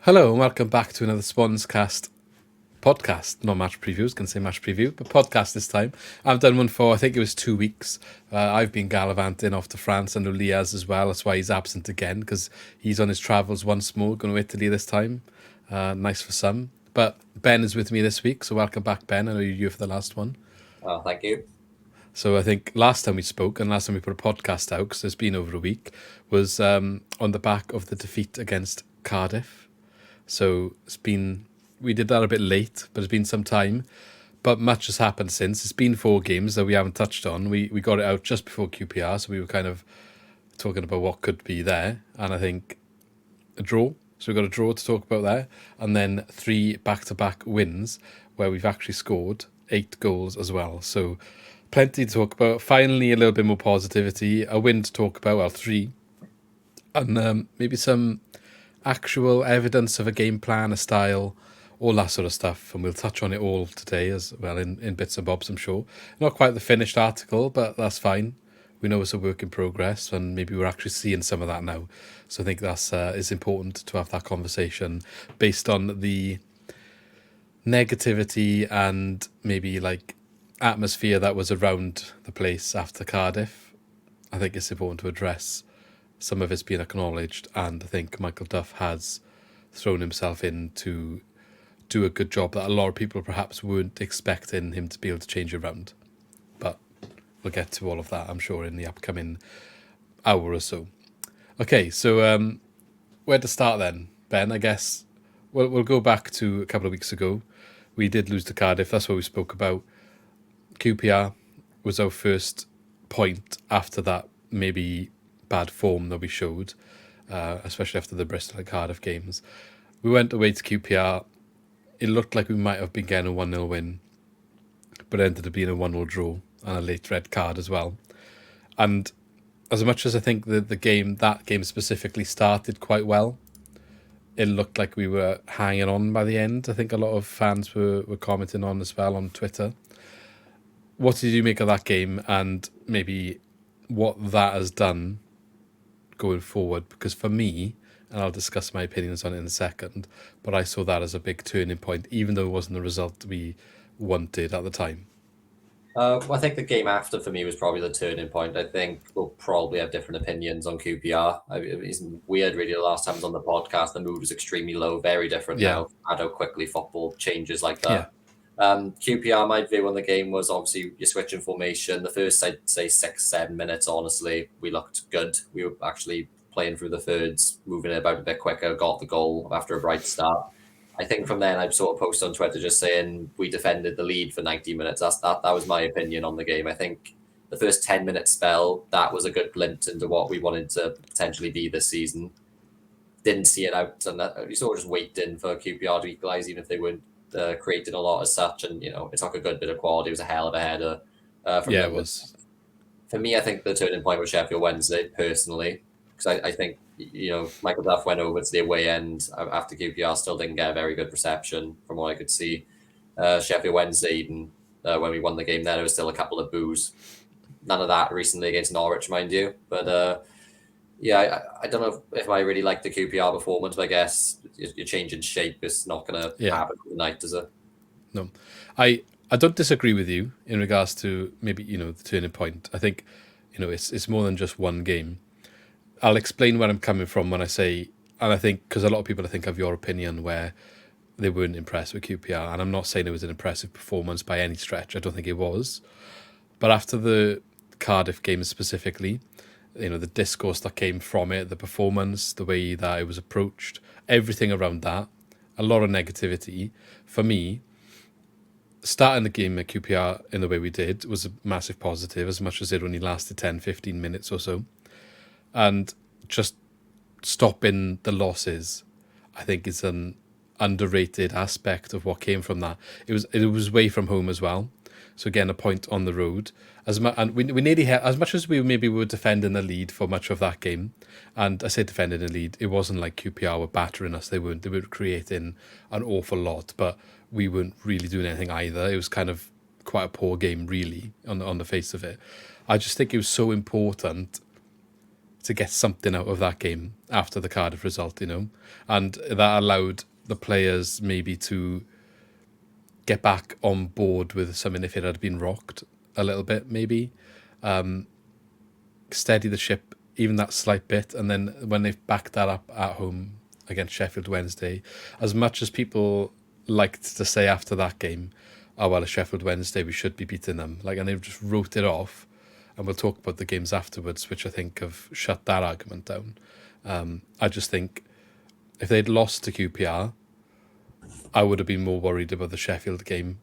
Hello and welcome back to another SwansCast podcast. Not match previews, can say match preview, but podcast this time. I've done one for, I think it was 2 weeks. I've been gallivanting off to France and Liaz as well. That's why he's absent again, because he's on his travels once more, going to Italy this time. Nice for some. But Ben is with me this week, so welcome back, Ben. I know you're for the last one. Oh, thank you. So I think last time we spoke and last time we put a podcast out, because it's been over a week, was on the back of the defeat against Cardiff. So we did that a bit late, but it's been some time. But much has happened since. It's been 4 games that we haven't touched on. We got it out just before QPR, so we were kind of talking about what could be there. And I think a draw. So we've got a draw to talk about there. And then 3 back-to-back wins where we've actually scored 8 goals as well. So plenty to talk about. Finally, a little bit more positivity. A win to talk about, well, 3. And maybe some actual evidence of a game plan, a style, all that sort of stuff. And we'll touch on it all today as well in bits and bobs, I'm sure. Not quite the finished article, but that's fine. We know it's a work in progress, and maybe we're actually seeing some of that now. So I think that's is important to have that conversation based on the negativity and maybe like atmosphere that was around the place after Cardiff. I think it's important to address some of it's been acknowledged, and I think Michael Duff has thrown himself in to do a good job that a lot of people perhaps weren't expecting him to be able to change around. But we'll get to all of that, I'm sure, in the upcoming hour or so. Okay, so where to start then, Ben? I guess we'll go back to a couple of weeks ago. We did lose to Cardiff. That's what we spoke about. QPR was our first point after that maybe bad form that we showed, especially after the Bristol and Cardiff games. We went away to QPR. It looked like we might have been getting a 1-0 win, but it ended up being a 1-0 draw and a late red card as well. And as much as I think that that game specifically started quite well, it looked like we were hanging on by the end. I think a lot of fans were commenting on as well on Twitter. What did you make of that game, and maybe what that has done going forward? Because for me, and I'll discuss my opinions on it in a second, but I saw that as a big turning point, even though it wasn't the result we wanted at the time. Well, I think the game after for me was probably the turning point. I think we'll probably have different opinions on QPR. It's weird, really. The last time I was on the podcast, the mood was extremely low, very different now. And how quickly football changes like that. QPR, my view on the game was obviously you're switching formation. The first, I'd say 6-7 minutes, honestly, we looked good. We were actually playing through the thirds, moving it about a bit quicker, got the goal after a bright start. I think from then I sort of posted on Twitter just saying we defended the lead for 90 minutes. That was my opinion on the game. I think the first 10-minute spell, that was a good glimpse into what we wanted to potentially be this season. Didn't see it out, and we sort of just waiting for QPR to equalise, even if they weren't creating a lot as such. And it took a good bit of quality. It was a hell of a header. It was. For me, I think the turning point was Sheffield Wednesday, personally, because I think Michael Duff went over to the away end after QPR still didn't get a very good reception from what I could see. Sheffield Wednesday, even when we won the game there was still a couple of boos. None of that recently against Norwich, mind you. But I don't know if I really like the QPR performance, but I guess you're changing shape. It's not going to happen overnight, is it? No. I don't disagree with you in regards to maybe, the turning point. I think, it's more than just one game. I'll explain where I'm coming from when I say, and I think, because a lot of people I think have your opinion where they weren't impressed with QPR, and I'm not saying it was an impressive performance by any stretch. I don't think it was. But after the Cardiff game specifically, the discourse that came from it, the performance, the way that it was approached, everything around that, a lot of negativity. For me, starting the game at QPR in the way we did was a massive positive, as much as it only lasted 10-15 minutes or so. And just stopping the losses, I think, is an underrated aspect of what came from that. It was away from home as well, so again a point on the road. And we nearly had, as much as we maybe were defending the lead for much of that game, and I say defending the lead, it wasn't like QPR were battering us. They were creating an awful lot, but we weren't really doing anything either. It was kind of quite a poor game, really, on the face of it. I just think it was so important to get something out of that game after the Cardiff result, and that allowed the players maybe to get back on board with something if it had been rocked a little bit, maybe steady the ship even that slight bit, and then when they've backed that up at home against Sheffield Wednesday, as much as people liked to say after that game, oh well, it's Sheffield Wednesday, we should be beating them, and they've just wrote it off, and we'll talk about the games afterwards, which I think have shut that argument down. I just think if they'd lost to QPR, I would have been more worried about the Sheffield game.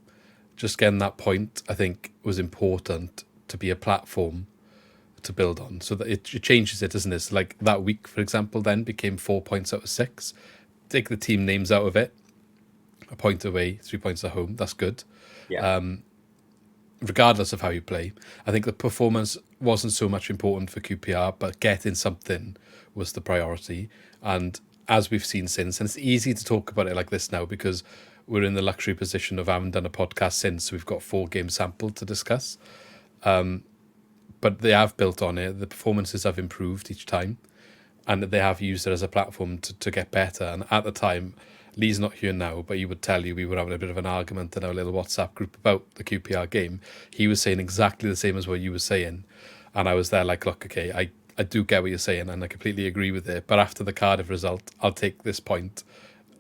Just getting that point, I think, was important to be a platform to build on, so that it changes it, doesn't it? So like that week, for example, then became 4 points out of 6. Take the team names out of it, a point away, 3 points at home. That's good. Yeah. Regardless of how you play, I think the performance wasn't so much important for QPR, but getting something was the priority. And as we've seen since, and it's easy to talk about it like this now because we're in the luxury position of having done a podcast since, so we've got 4 games sampled to discuss. But they have built on it. The performances have improved each time, and they have used it as a platform to get better. And at the time, Lee's not here now, but he would tell you we were having a bit of an argument in our little WhatsApp group about the QPR game. He was saying exactly the same as what you were saying. And I was there like, look, okay, I do get what you're saying, and I completely agree with it. But after the Cardiff result, I'll take this point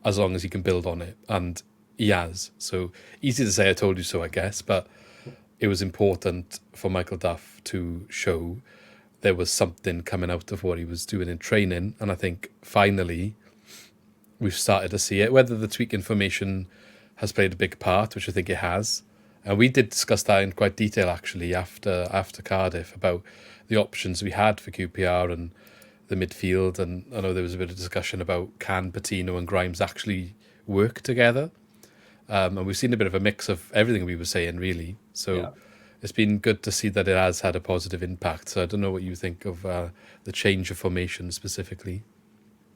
as long as he can build on it. And he has. So easy to say I told you so, I guess, but it was important for Michael Duff to show there was something coming out of what he was doing in training. And I think finally we've started to see it. Whether the tweak information has played a big part, which I think it has. And we did discuss that in quite detail, actually, after Cardiff, about the options we had for QPR and the midfield. And I know there was a bit of discussion about can Patino and Grimes actually work together? And we've seen a bit of a mix of everything we were saying, really. So It's been good to see that it has had a positive impact. So I don't know what you think of the change of formation specifically.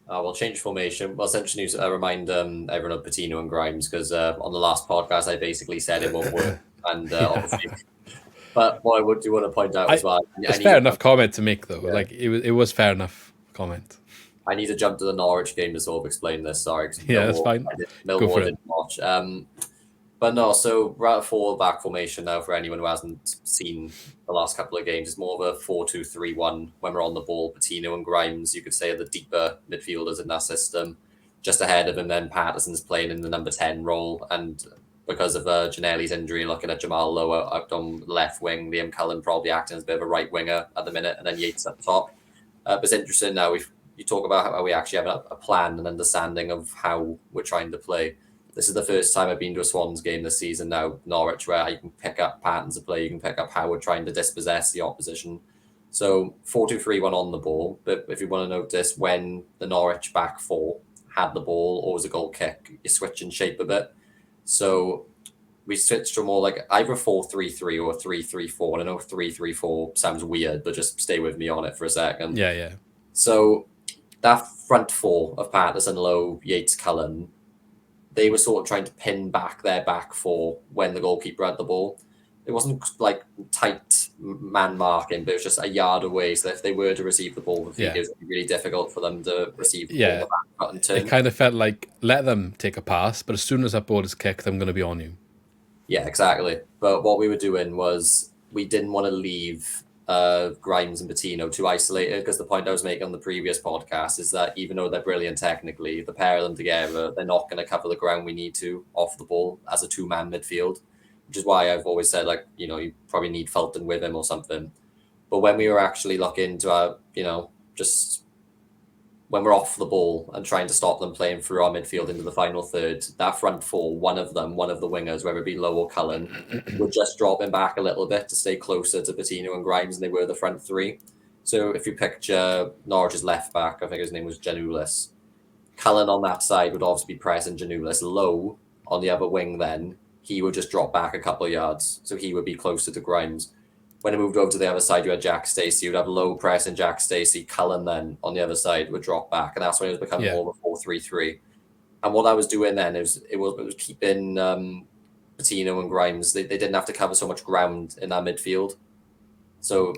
Well, change formation. Well, essentially, remind everyone of Patino and Grimes, because on the last podcast, I basically said it won't work. And obviously, but what I do want to point out as well. It's fair enough comment to make, though. Yeah. It was fair enough comment. I need to jump to the Norwich game to sort of explain this. Sorry. Yeah, that's fine. Millwall didn't watch. But no, so we're at a 4-back formation now for anyone who hasn't seen the last couple of games. It's more of a 4-2-3-1 when we're on the ball. Patino and Grimes, you could say, are the deeper midfielders in that system. Just ahead of him, then Patterson's playing in the number 10 role. And because of Janelli's injury, looking at Jamal Lower out on the left wing, Liam Cullen probably acting as a bit of a right winger at the minute, and then Yates up top. But it's interesting now, you talk about how we actually have a plan and understanding of how we're trying to play. This is the first time I've been to a Swans game this season now, Norwich, where you can pick up patterns of play, you can pick up how we're trying to dispossess the opposition. So 4-2-3-1 on the ball, but if you want to notice, when the Norwich back 4 had the ball or was a goal kick, you switch in shape a bit. So we switched to more like either 4-3-3 or 3-3-4. And I know 3-3-4 sounds weird, but just stay with me on it for a second. Yeah. So that front 4 of Patterson, Lowe, Yates, Cullen, they were sort of trying to pin back their back 4 when the goalkeeper had the ball. It wasn't like tight man marking, but it was just a yard away. So if they were to receive the ball, it was really difficult for them to receive the ball back and turn. It kind of felt like, let them take a pass, but as soon as that ball is kicked, I'm going to be on you. Yeah, exactly. But what we were doing was we didn't want to leave Grimes and Patino too isolated, because the point I was making on the previous podcast is that even though they're brilliant technically, the pair of them together, they're not going to cover the ground we need to off the ball as a 2-man midfield, which is why I've always said, like, you probably need Fulton with him or something. But when we were actually looking to just when we're off the ball and trying to stop them playing through our midfield into the final third, that front 4, one of the wingers, whether it be Lowe or Cullen, were just dropping back a little bit to stay closer to Patino and Grimes, and they were the front 3. So if you picture Norwich's left back, I think his name was Janulis, Cullen on that side would obviously be pressing Janulis. Lowe on the other wing, then he would just drop back a couple of yards, so he would be closer to Grimes. When it moved over to the other side, you had Jack Stacey. You'd have Low press and Jack Stacey. Cullen then on the other side would drop back, and that's when it was becoming more of a 4-3-3. And what I was doing then is it was keeping Patino and Grimes. They didn't have to cover so much ground in that midfield. So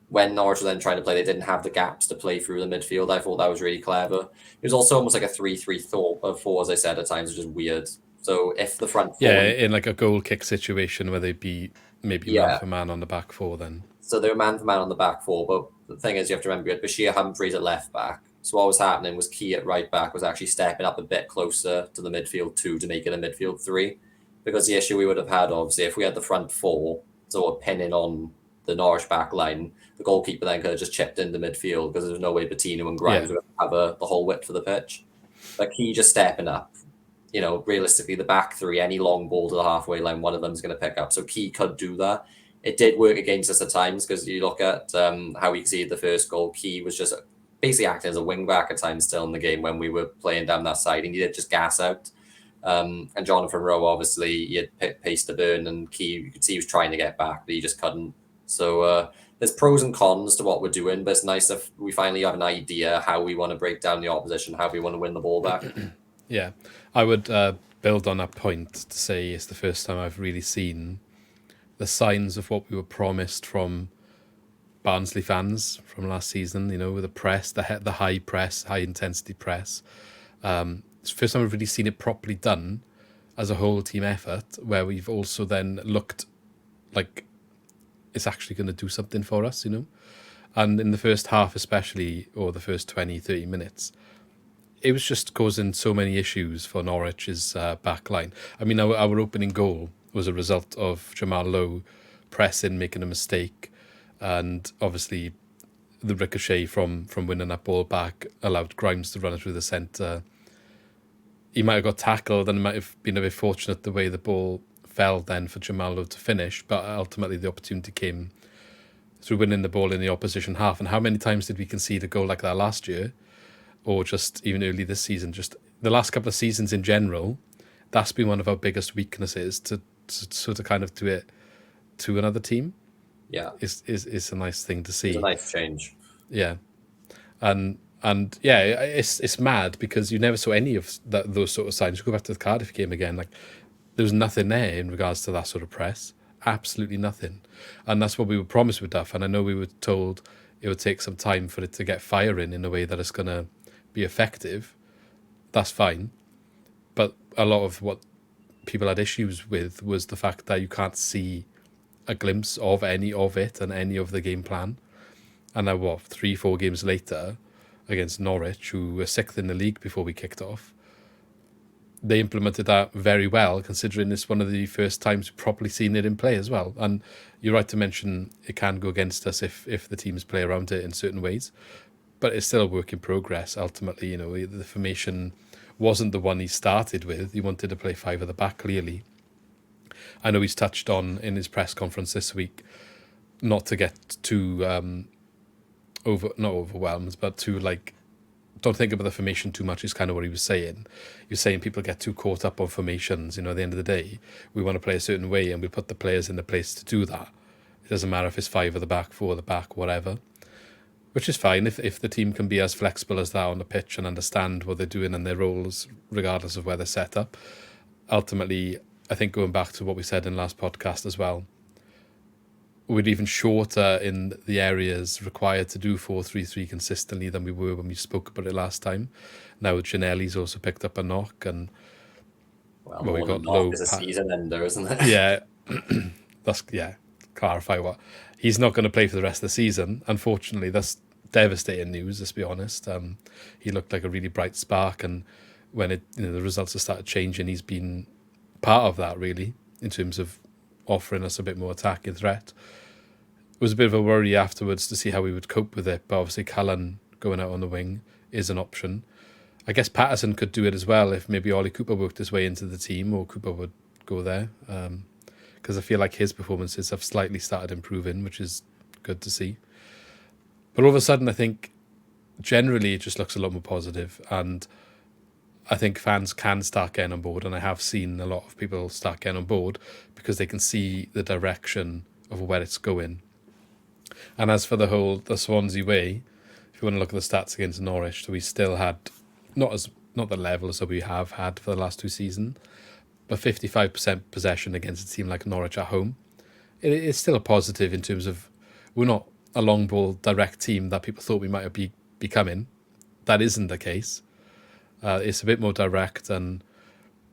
when Norwich were then trying to play, they didn't have the gaps to play through the midfield. I thought that was really clever. It was also almost like a 3-3-4, as I said, at times, which is weird. So if the front four... Yeah, in like a goal kick situation where they'd be maybe man for man on the back four then. So they were man for man on the back four, but the thing is, you have to remember, you had Bashir Humphreys at left back. So what was happening was Key at right back was actually stepping up a bit closer to the midfield two to make it a midfield three. Because the issue we would have had, obviously, if we had the front four sort of pinning on the Norwich back line, the goalkeeper then could have just chipped into midfield because there's no way Bettino and Grimes would have the whole width of the pitch. But Key just stepping up, realistically, the back three, any long ball to the halfway line, one of them is going to pick up. So Key could do that. It did work against us at times because you look at how we conceded the first goal. Key was just basically acting as a wing back at times still in the game when we were playing down that side, and he did just gas out. And Jonathan Rowe, obviously, he had pace to burn, and Key, you could see he was trying to get back, but he just couldn't. So there's pros and cons to what we're doing, but it's nice if we finally have an idea how we want to break down the opposition, how we want to win the ball back. Yeah, I would build on that point to say it's the first time I've really seen the signs of what we were promised from Barnsley fans from last season, with the press, the high press, high intensity press. It's the first time I've really seen it properly done as a whole team effort, where we've also then looked like it's actually going to do something for us, And in the first half especially, or the first 20, 30 minutes, it was just causing so many issues for Norwich's back line. I mean, our opening goal was a result of Jamal Lowe pressing, making a mistake, and obviously the ricochet from winning that ball back allowed Grimes to run it through the centre. He might have got tackled and might have been a bit fortunate the way the ball fell then for Jamal Lowe to finish, but ultimately the opportunity came through winning the ball in the opposition half. And how many times did we concede a goal like that last year, or just even early this season? Just the last couple of seasons in general, that's been one of our biggest weaknesses, to sort of kind of do it to another team. Yeah, is a nice thing to see. It's a nice change. Yeah, and yeah, it's mad because you never saw any of those sort of signs. You go back to the Cardiff game again, like there was nothing there in regards to that sort of press. Absolutely nothing, and that's what we were promised with Duff. And I know we were told it would take some time for it to get firing in a way that it's going to be effective. That's fine, but a lot of what people had issues with was the fact that you can't see a glimpse of any of it and any of the game plan. And now 3-4 games later against Norwich, who were 6th in the league before we kicked off, they implemented that very well, considering it's one of the first times we've properly seen it in play as well. And you're right to mention it can go against us if the teams play around it in certain ways, but it's still a work in progress. Ultimately, the formation wasn't the one he started with. He wanted to play 5 at the back, clearly. I know he's touched on in his press conference this week not to get too not overwhelmed, but to don't think about the formation too much is kind of what he was saying. He was saying people get too caught up on formations. At the end of the day, we want to play a certain way and we put the players in the place to do that. It doesn't matter if it's 5 at the back, 4 at the back, whatever. Which is fine if the team can be as flexible as that on the pitch and understand what they're doing and their roles, regardless of where they're set up. Ultimately, I think going back to what we said in last podcast as well, we're even shorter in the areas required to do 4-3-3 consistently than we were when we spoke about it last time. Now Giannelli's also picked up a knock, and we got Lowe. It's a season ender, isn't it? Yeah, clarify what he's not going to play for the rest of the season. Unfortunately, that's devastating news. Let's be honest. He looked like a really bright spark, and when the results have started changing, he's been part of that really in terms of offering us a bit more attacking threat. It was a bit of a worry afterwards to see how we would cope with it, but obviously Cullen going out on the wing is an option. I guess Patterson could do it as well if maybe Ollie Cooper worked his way into the team, or Cooper would go there, because I feel like his performances have slightly started improving, which is good to see. But all of a sudden, I think generally it just looks a lot more positive, and I think fans can start getting on board, and I have seen a lot of people start getting on board because they can see the direction of where it's going. And as for the Swansea way, if you want to look at the stats against Norwich, so we still had not the levels that we have had for the last 2 seasons, but 55% possession against a team like Norwich at home. It's still a positive in terms of we're not a long ball direct team that people thought we might be becoming. That isn't the case. It's a bit more direct and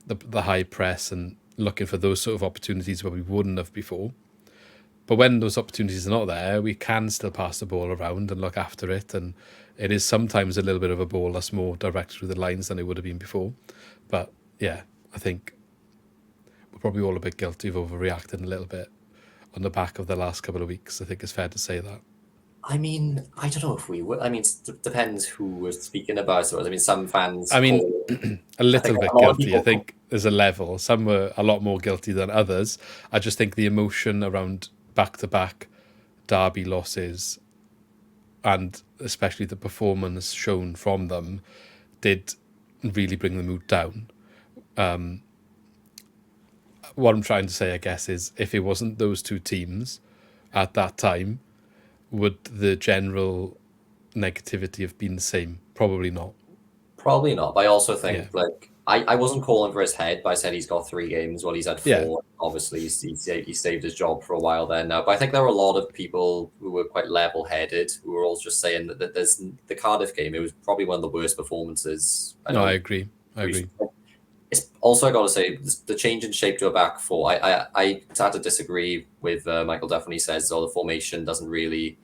the high press and looking for those sort of opportunities where we wouldn't have before. But when those opportunities are not there, we can still pass the ball around and look after it. And it is sometimes a little bit of a ball that's more direct through the lines than it would have been before. But yeah, I think we're probably all a bit guilty of overreacting a little bit on the back of the last couple of weeks. I think it's fair to say that. I mean, I don't know if we would. I mean, it depends who we're speaking about. So, I mean, some fans. I mean, a little bit guilty. I People, think there's a level. Some were a lot more guilty than others. I just think the emotion around back-to-back derby losses and especially the performance shown from them did really bring the mood down. What I'm trying to say, I guess, is if it wasn't those two teams at that time, would the general negativity have been the same? Probably not. Probably not. But I also think, like, I wasn't calling for his head, but I said he's got 3 games. Well, he's had 4. Yeah. Obviously, he saved his job for a while there now. But I think there were a lot of people who were quite level-headed, who were all just saying that there's the Cardiff game. It was probably one of the worst performances. I agree. It's also, I got to say, the change in shape to a back 4. I had to disagree with Michael Duff when he says, the formation doesn't really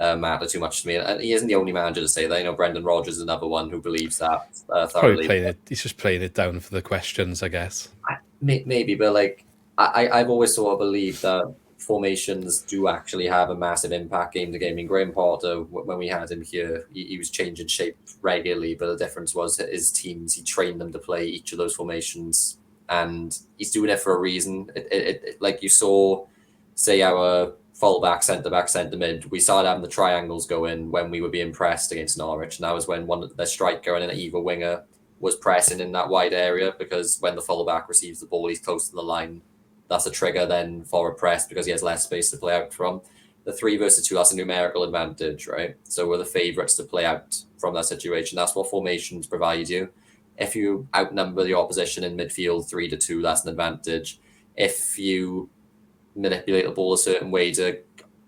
matter too much to me. And he isn't the only manager to say that. You know, Brendan Rodgers is another one who believes that thoroughly. He's just playing it down for the questions, I guess. Maybe, but like I've always sort of believed that formations do actually have a massive impact game to game. I mean, Graham Potter, when we had him here, he was changing shape regularly, but the difference was his teams, he trained them to play each of those formations, and he's doing it for a reason. It like you saw, say, our fullback, centre-back, centre-mid, we started having the triangles going when we were being pressed against Norwich, and that was when one of their striker and an either winger was pressing in that wide area, because when the fullback receives the ball, he's close to the line. That's a trigger then for a press because he has less space to play out from. The 3 versus 2, that's a numerical advantage, right? So we're the favourites to play out from that situation. That's what formations provide you. If you outnumber the opposition in midfield 3-2, that's an advantage. If you manipulate the ball a certain way to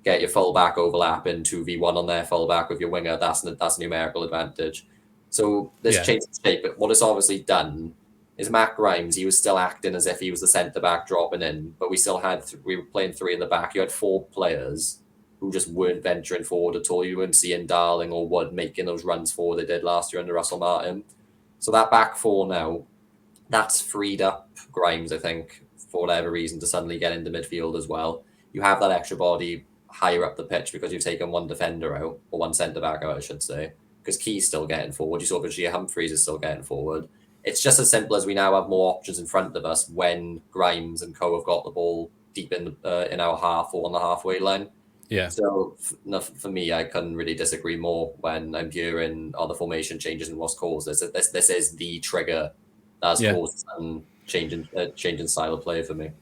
get your fullback overlapping 2v1 on their fullback with your winger, that's a numerical advantage. So this change of shape, but what it's obviously done is Matt Grimes, he was still acting as if he was the centre-back dropping in, but we still had, we were playing 3 in the back. You had 4 players who just weren't venturing forward at all. You weren't seeing Darling or Wood making those runs forward they did last year under Russell Martin. So that back 4 now, that's freed up Grimes, I think, for whatever reason, to suddenly get into midfield as well. You have that extra body higher up the pitch because you've taken one defender out, or one centre-back out, I should say, because Key's still getting forward. You saw Virginia Humphreys is still getting forward. It's just as simple as we now have more options in front of us when Grimes and co have got the ball deep in our half or on the halfway line. Yeah. So for me, I couldn't really disagree more when I'm hearing the formation changes and what's caused this. This is the trigger that's caused some change in style of play for me.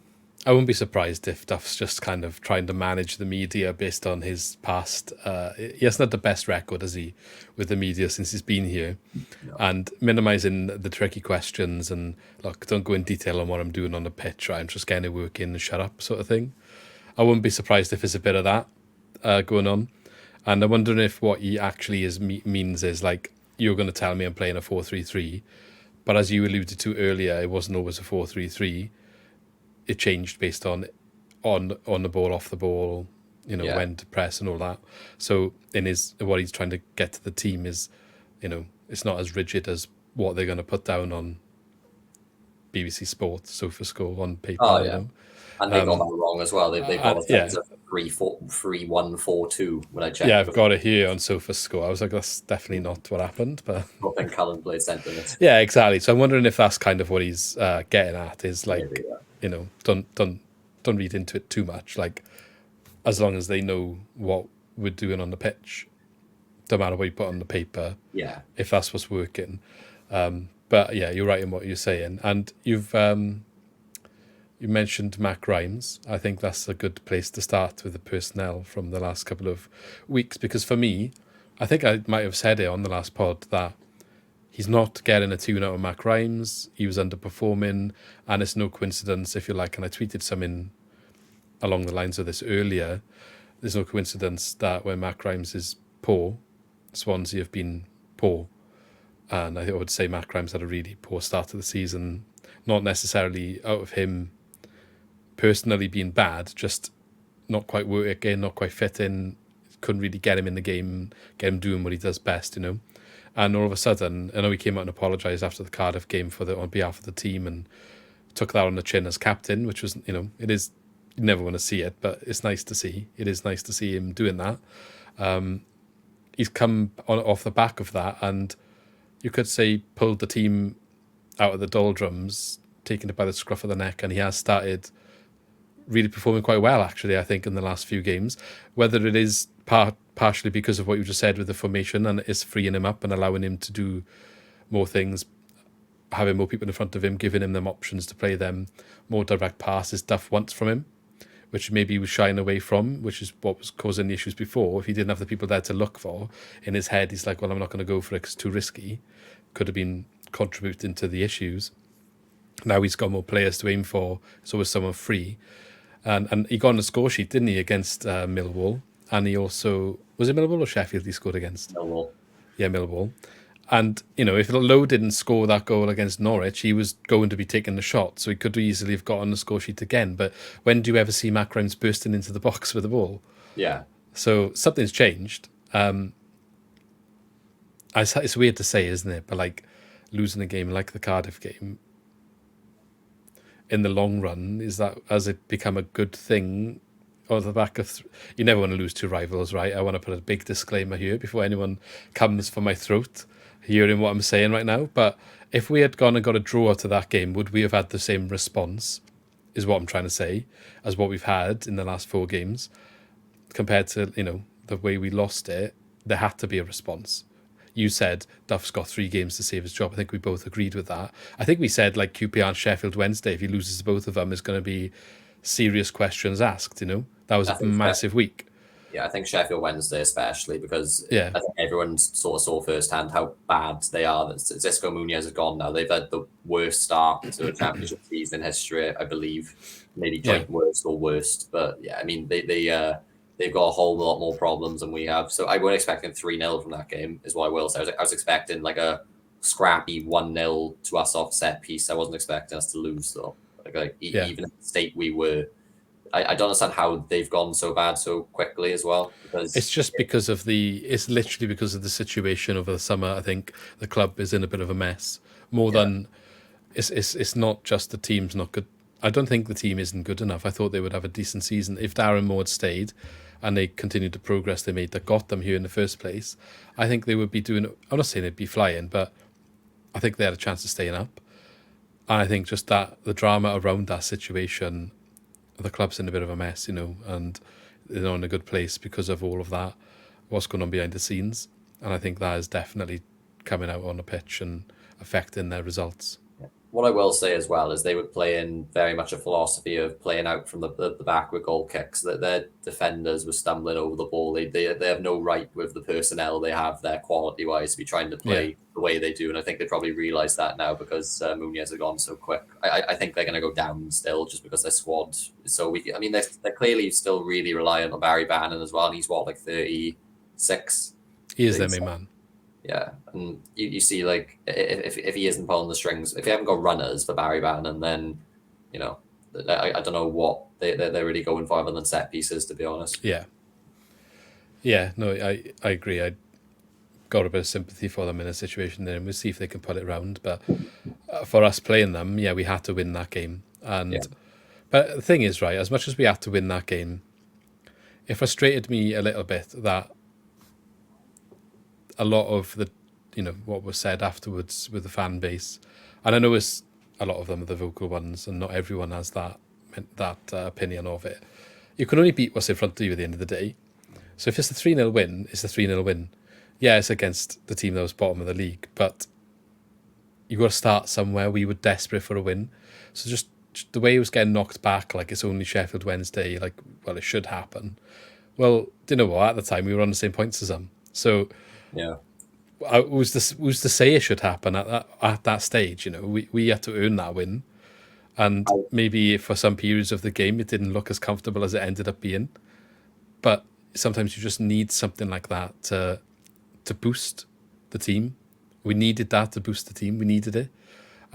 I wouldn't be surprised if Duff's just kind of trying to manage the media based on his past. He hasn't had the best record, has he, with the media since he's been here, and minimising the tricky questions and look, don't go in detail on what I'm doing on the pitch. Right? I'm just getting it working and shut up, sort of thing. I wouldn't be surprised if there's a bit of that going on, and I'm wondering if what he actually means is like you're going to tell me I'm playing a 4-3-3, but as you alluded to earlier, it wasn't always a 4-3-3. It changed based on the ball, off the ball, when to press and all that. So what he's trying to get to the team is, it's not as rigid as what they're going to put down on BBC Sport, SofaScore on paper. Oh, yeah. And they got that wrong as well. They've got a 3-1-4-2 when I checked. Yeah, I've got it here on SofaScore. I was like, that's definitely not what happened. But I think Cullen played centre. Yeah, exactly. So I'm wondering if that's kind of what he's getting at, is like, maybe, don't read into it too much. Like, as long as they know what we're doing on the pitch, don't matter what you put on the paper. Yeah. If that's what's working. But yeah, you're right in what you're saying. And you mentioned Matt Grimes. I think that's a good place to start with the personnel from the last couple of weeks, because for me, I think I might have said it on the last pod that he's not getting a tune out of Matt Grimes. He was underperforming, and it's no coincidence, if you like, and I tweeted something along the lines of this earlier, there's no coincidence that when Matt Grimes is poor, Swansea have been poor. And I would say Matt Grimes had a really poor start to the season, not necessarily out of him personally being bad, just not quite working, not quite fitting, couldn't really get him in the game, get him doing what he does best, you know. And all of a sudden, I know he came out and apologised after the Cardiff game on behalf of the team and took that on the chin as captain, which was, you know, it is, you never want to see it, but it's nice to see. It is nice to see him doing that. He's come off the back of that, and you could say pulled the team out of the doldrums, taking it by the scruff of the neck, and he has started really performing quite well, actually, I think, in the last few games. Whether it is partially because of what you just said with the formation and it's freeing him up and allowing him to do more things, having more people in front of him, giving him them options to play them, more direct passes Duff wants from him, which maybe he was shying away from, which is what was causing the issues before. If he didn't have the people there to look for, in his head, he's like, well, I'm not going to go for it because it's too risky. Could have been contributing to the issues. Now he's got more players to aim for, so was someone free. And he got on the score sheet, didn't he, against Millwall? And he also, was it Millwall or Sheffield he scored against? Millwall. Yeah, Millwall. And, you know, if Lowe didn't score that goal against Norwich, he was going to be taking the shot, so he could easily have got on the score sheet again. But when do you ever see Matt Grimes bursting into the box with the ball? Yeah. So something's changed. It's weird to say, isn't it? But, like, losing a game like the Cardiff game, in the long run, has it become a good thing? Or the back of you never want to lose two rivals, right? I want to put a big disclaimer here before anyone comes for my throat hearing what I'm saying right now. But if we had gone and got a draw out of that game, would we have had the same response, is what I'm trying to say, as what we've had in the last 4 games? Compared to, you know, the way we lost it, there had to be a response. You said Duff's got 3 games to save his job. I think we both agreed with that. I think we said, like, QPR and Sheffield Wednesday, if he loses both of them, there's going to be serious questions asked, you know? That was a massive week. Yeah, I think Sheffield Wednesday especially, because Yeah. I think everyone sort of saw firsthand how bad they are. Zisco Munoz is gone now. They've had the worst start to a championship season in history, I believe. Maybe joint worst or worst. But yeah, I mean, they've got a whole lot more problems than we have. So I wasn't expecting 3-0 from that game, is what I will say. I was expecting like a scrappy 1-0 to us off set piece. I wasn't expecting us to lose, though. Even in the state we were. I don't understand how they've gone so bad so quickly as well. Because it's just because of it's literally because of the situation over the summer. I think the club is in a bit of a mess. More than it's not just the team's not good. I don't think the team isn't good enough. I thought they would have a decent season if Darren Moore had stayed and they continued the progress they made that got them here in the first place. I think they would be doing. I'm not saying they'd be flying, but I think they had a chance of staying up. And I think just that the drama around that situation, the club's in a bit of a mess, you know, and they're not in a good place because of all of that, what's going on behind the scenes. And I think that is definitely coming out on the pitch and affecting their results. What I will say as well is they were playing very much a philosophy of playing out from the back with goal kicks. That their defenders were stumbling over the ball. They have no right with the personnel they have there quality wise to be trying to play the way they do. And I think they probably realise that now because Munoz has gone so quick. I think they're going to go down still just because their squad is so weak. I mean, they're clearly still really reliant on Barry Bannon as well. And he's like 36. He is their main man. Yeah, and you see, like, if he isn't pulling the strings, if you haven't got runners for Barry Bannon, then, you know, I don't know what they're really going for other than set pieces, to be honest. Yeah, no, I agree. I got a bit of sympathy for them in a situation there, and we'll see if they can pull it round. But for us playing them, we had to win that game. But the thing is, right, as much as we had to win that game, it frustrated me a little bit that a lot of the, you know, what was said afterwards with the fan base, and I know it's a lot of them are the vocal ones, and not everyone has that opinion of it. You can only beat what's in front of you at the end of the day. So if it's a 3-0 win, it's a 3-0 win. Yeah, it's against the team that was bottom of the league, but you got to start somewhere. We were desperate for a win, so just the way it was getting knocked back, like it's only Sheffield Wednesday, like, well, it should happen. Well, do you know what? At the time, we were on the same points as them, so. Yeah, who's to say it should happen at that stage? You know, we had to earn that win, and maybe for some periods of the game it didn't look as comfortable as it ended up being. But sometimes you just need something like that to boost the team. We needed that to boost the team. We needed it.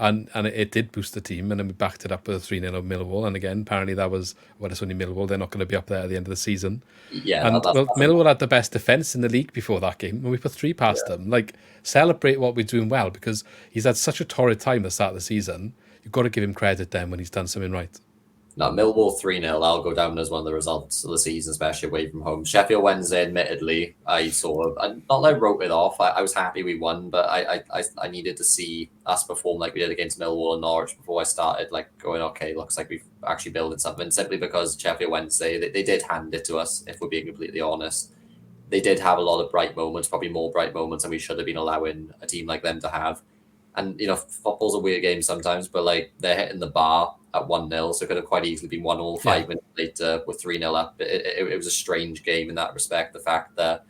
And it did boost the team, and then we backed it up with a 3-0 of Millwall. And again, apparently that was, well, it's only Millwall. They're not going to be up there at the end of the season. Yeah, And, well, Millwall had the best defence in the league before that game, and we put 3 past them. Like, celebrate what we're doing well, because he's had such a torrid time at the start of the season. You've got to give him credit then when he's done something right. No, Millwall 3-0, I'll go down as one of the results of the season, especially away from home. Sheffield Wednesday, admittedly, I not that I wrote it off. I was happy we won, but I needed to see us perform like we did against Millwall and Norwich before I started like going, okay, looks like we've actually built something, simply because Sheffield Wednesday, they did hand it to us, if we're being completely honest. They did have a lot of bright moments, probably more bright moments than we should have been allowing a team like them to have. And, football's a weird game sometimes, but like they're hitting the bar at 1-0, so it could have quite easily been 1-1 5 minutes later with 3-0 up. It was a strange game in that respect. The fact that,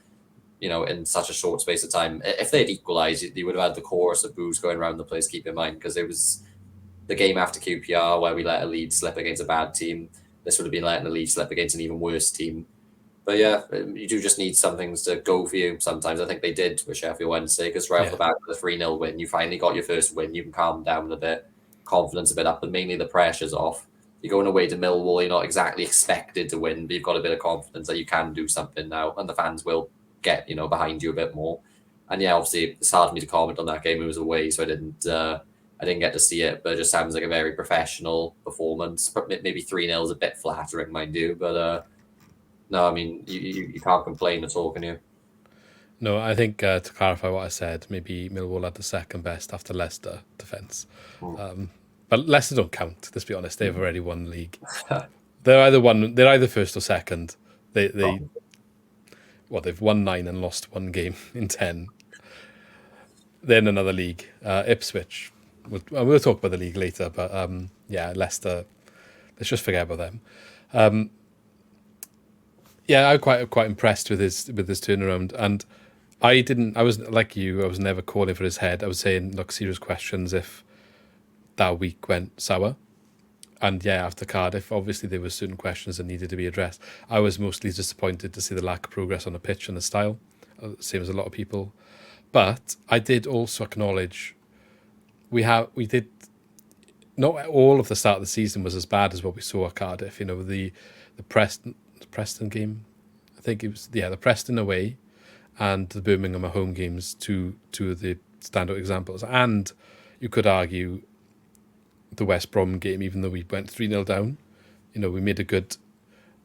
in such a short space of time, if they had equalised, you would have had the chorus of boos going around the place, keep in mind, because it was the game after QPR where we let a lead slip against a bad team. This would have been letting a lead slip against an even worse team. But yeah, you do just need some things to go for you sometimes. I think they did with Sheffield Wednesday, because right off the back of the 3-0 win, you finally got your first win. You can calm down a bit, confidence a bit up, but mainly the pressure's off. You're going away to Millwall, you're not exactly expected to win, but you've got a bit of confidence that you can do something now, and the fans will get, behind you a bit more. And yeah, obviously, it's hard for me to comment on that game. It was away, so I didn't get to see it, but it just sounds like a very professional performance. Maybe 3-0 is a bit flattering, mind you, but no, I mean, you can't complain at all, can you? No, I think to clarify what I said, maybe Millwall had the second best after Leicester defence. But Leicester don't count, let's be honest. They've already won the league. They're either first or second. They've won 9 and lost 1 game in 10. They're in another league. Ipswich. We'll talk about the league later, but Leicester, let's just forget about them. I'm quite impressed with his turnaround, and I was like you, I was never calling for his head. I was saying, look, serious questions if that week went sour. And after Cardiff, obviously there were certain questions that needed to be addressed. I was mostly disappointed to see the lack of progress on the pitch and the style, same as a lot of people. But I did also acknowledge we did not all of the start of the season was as bad as what we saw at Cardiff. The Preston game, I think it was the Preston away and the Birmingham at home games, two of the standout examples. And you could argue the West Brom game, even though we went 3-0 down, we made a good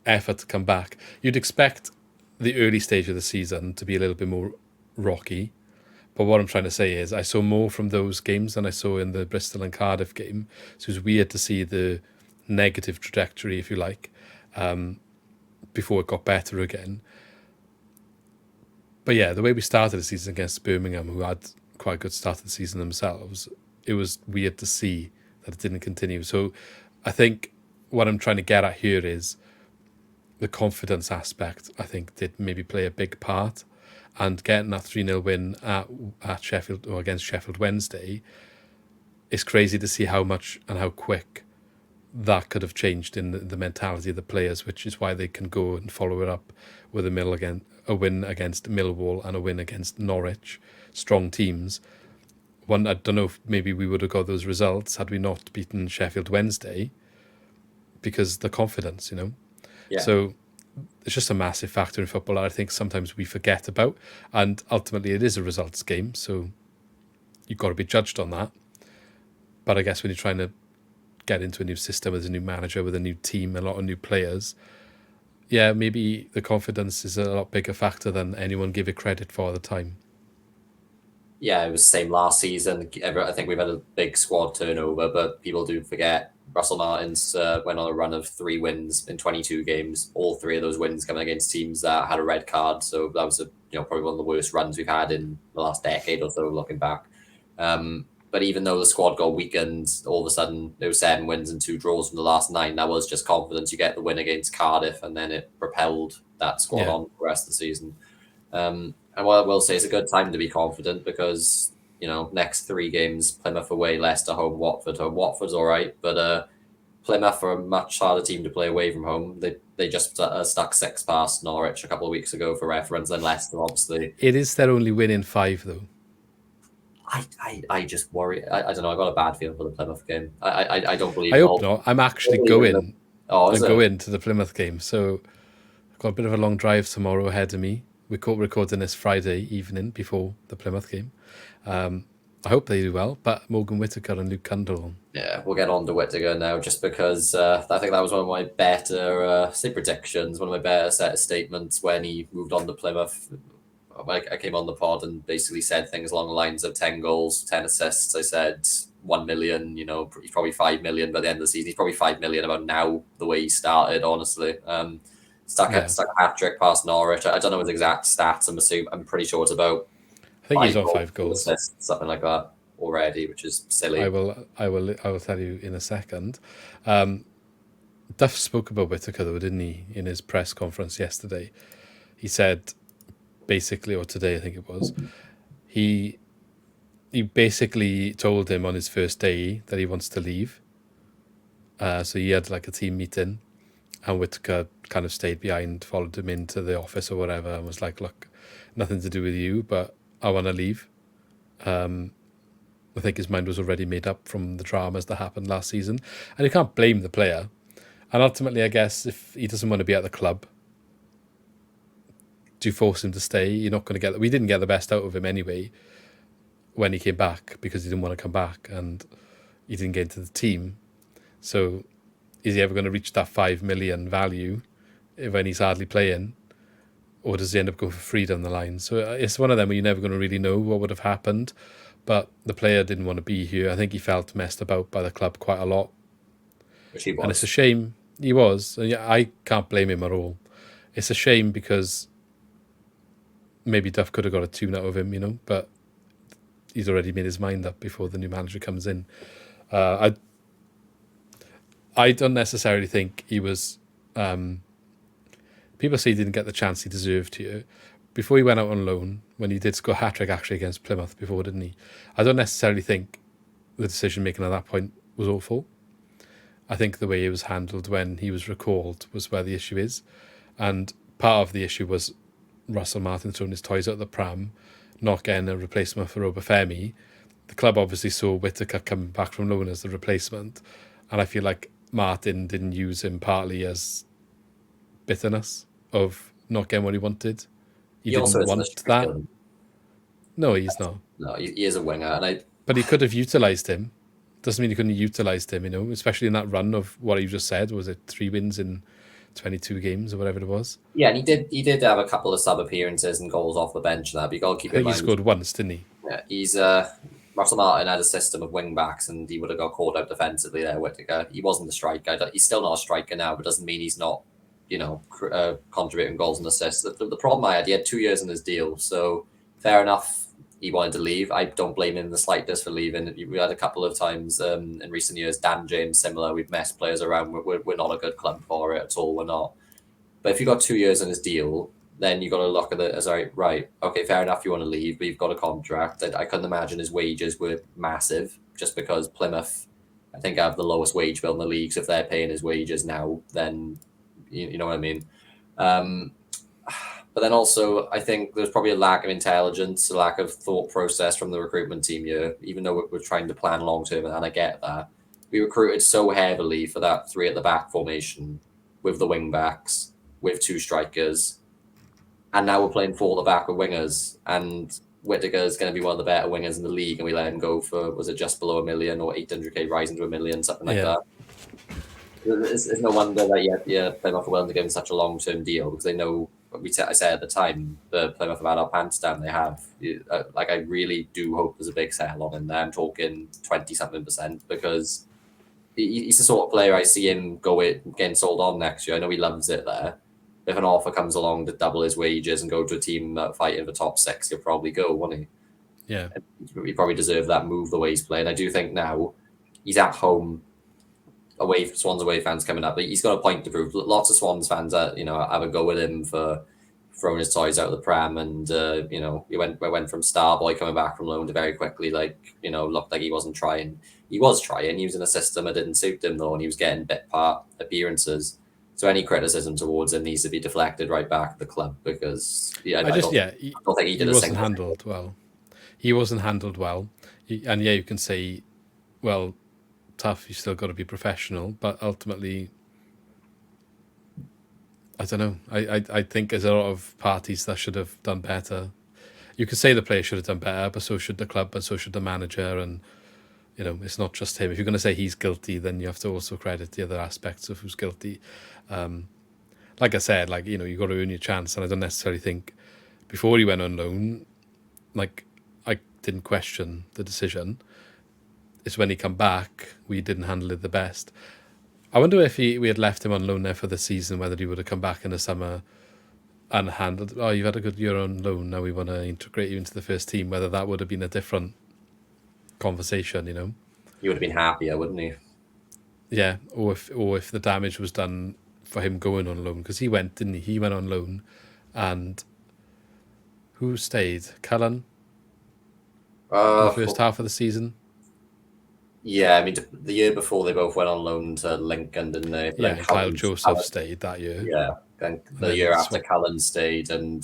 effort to come back. You'd expect the early stage of the season to be a little bit more rocky, but what I'm trying to say is I saw more from those games than I saw in the Bristol and Cardiff game. So it was weird to see the negative trajectory, if you like, before it got better again. But the way we started the season against Birmingham, who had quite a good start to the season themselves, it was weird to see that it didn't continue. So I think what I'm trying to get at here is the confidence aspect, I think, did maybe play a big part. And getting that 3-0 win at Sheffield, or against Sheffield Wednesday, it's crazy to see how much and how quick that could have changed in the mentality of the players, which is why they can go and follow it up with a win against Millwall and a win against Norwich, strong teams. I don't know if maybe we would have got those results had we not beaten Sheffield Wednesday, because the confidence, Yeah. So it's just a massive factor in football that I think sometimes we forget about, and ultimately it is a results game, so you've got to be judged on that. But I guess when you're trying to get into a new system with a new manager, with a new team, a lot of new players, maybe the confidence is a lot bigger factor than anyone give it credit for at the time. Yeah, it was the same last season. I think we've had a big squad turnover, but people do forget Russell Martins went on a run of 3 wins in 22 games. All 3 of those wins coming against teams that had a red card. So that was probably one of the worst runs we've had in the last decade or so, looking back. But even though the squad got weakened, all of a sudden there were 7 wins and 2 draws from the last 9. That was just confidence. You get the win against Cardiff, and then it propelled that squad on for the rest of the season. And what I will say, it's a good time to be confident, because next 3 games: Plymouth away, Leicester home, Watford home. Watford's all right, but Plymouth are a much harder team to play away from home. they just stuck 6 past Norwich a couple of weeks ago for reference, and Leicester, obviously. It is their only win in 5, though. I just worry. I don't know. I got a bad feeling for the Plymouth game. I don't believe. I hope not. I'm actually going. I'm going to the Plymouth game, so I've got a bit of a long drive tomorrow ahead of me. We're recording this Friday evening before the Plymouth game. I hope they do well, but Morgan Whittaker and Luke Cundall. Yeah, we'll get on to Whittaker now, just because I think that was one of my better, predictions, one of my better set of statements when he moved on to Plymouth. I came on the pod and basically said things along the lines of 10 goals, 10 assists. I said 1 million, he's probably 5 million by the end of the season. He's probably 5 million about now, the way he started, honestly. Stuck a hat-trick past Norwich. I don't know his exact stats. I'm pretty sure it's about I think he's on 5 goals. Assists, something like that already, which is silly. I will tell you in a second. Duff spoke about Whittaker, though, didn't he, in his press conference yesterday? He said, basically, or today I think it was, he basically told him on his first day that he wants to leave. So he had like a team meeting, and Whittaker kind of stayed behind, followed him into the office or whatever, and was like, look, nothing to do with you, but I want to leave. I think his mind was already made up from the dramas that happened last season. And you can't blame the player. And ultimately, I guess, if he doesn't want to be at the club, do you force him to stay? You're not going to get... We didn't get the best out of him anyway when he came back, because he didn't want to come back and he didn't get into the team. So is he ever going to reach that 5 million value when he's hardly playing? Or does he end up going for free down the line? So it's one of them where you're never going to really know what would have happened. But the player didn't want to be here. I think he felt messed about by the club quite a lot. Which he was. And it's a shame. He was. And I can't blame him at all. It's a shame because maybe Duff could have got a tune out of him, but he's already made his mind up before the new manager comes in. I don't necessarily think he was... people say he didn't get the chance he deserved here. Before he went out on loan, when he did score a hat-trick actually against Plymouth before, didn't he? I don't necessarily think the decision-making at that point was awful. I think the way it was handled when he was recalled was where the issue is. And part of the issue was Russell Martin throwing his toys out the pram, not getting a replacement for Obafemi. The club obviously saw Whittaker coming back from loan as the replacement. And I feel like Martin didn't use him partly as bitterness of not getting what he wanted. He didn't want that. No, he's not. No, he is a winger, but he could have utilised him. Doesn't mean he couldn't have utilised him, especially in that run of what you just said. Was it 3 wins in 22 games or whatever it was? Yeah, and he did have a couple of sub appearances and goals off the bench. But you got to keep in mind. He scored once, didn't he? Yeah, he's Russell Martin had a system of wing backs, and he would have got caught out defensively there. Whittaker, he wasn't a striker. He's still not a striker now, but doesn't mean he's not. Contributing goals and assists. The problem I had, he had 2 years in his deal, so fair enough. He wanted to leave. I don't blame him in the slightest for leaving. We had a couple of times in recent years, Dan James, similar. We've messed players around. We're not a good club for it at all. We're not. But if you got 2 years in his deal, then you got to look at it as right. Okay, fair enough. You want to leave, but you've got a contract. I couldn't imagine his wages were massive, just because Plymouth, I think, have the lowest wage bill in the league. So if they're paying his wages now, then you know what I mean. But then also, I think there's probably a lack of intelligence, a lack of thought process from the recruitment team here, even though we're trying to plan long term, and I get that. We recruited so heavily for that 3 at the back formation with the wing backs, with 2 strikers, and now we're playing 4 at the back with wingers, and Whittaker is going to be one of the better wingers in the league, and we let him go for, was it just below $1 million or 800k rising to $1 million, something like that. It's no wonder that Plymouth are willing to give him such a long-term deal, because they know, I said at the time, the Plymouth have had our pants down. They have. I really do hope there's a big sell-on in there. I'm talking 20-something%, because he's the sort of player I see him getting sold on next year. I know he loves it there. If an offer comes along to double his wages and go to a team fighting for top 6, he'll probably go, won't he? Yeah. He probably deserved that move the way he's playing. I do think now he's at home. Swans away fans coming up, but he's got a point to prove. Lots of Swans fans that have a go at him for throwing his toys out of the pram, and he went from star boy coming back from loan to very quickly looked like he wasn't trying. He was trying. He was in a system that didn't suit him though, and he was getting bit part appearances. So any criticism towards him needs to be deflected right back at the club, because he I don't think he did a wasn't single handled well. He wasn't handled well, and yeah, you can say, well, tough. You still got to be professional, but ultimately, I don't know. I think there's a lot of parties that should have done better. You could say the player should have done better, but so should the club, but so should the manager, and it's not just him. If you're going to say he's guilty, then you have to also credit the other aspects of who's guilty. Like I said, you got to earn your chance, and I don't necessarily think before he went on loan, I didn't question the decision. It's when he come back, we didn't handle it the best. I wonder if we had left him on loan there for the season, whether he would have come back in the summer and handled, oh, you've had a good year on loan, now we want to integrate you into the first team, whether that would have been a different conversation, He would have been happier, wouldn't he? Yeah, or if the damage was done for him going on loan, because he went, didn't he? He went on loan, and who stayed? Cullen? In the first half of the season? Yeah, I mean, the year before they both went on loan to Lincoln, didn't they? Yeah, Kyle Joseph stayed that year. Yeah, and the year after Cullen stayed, and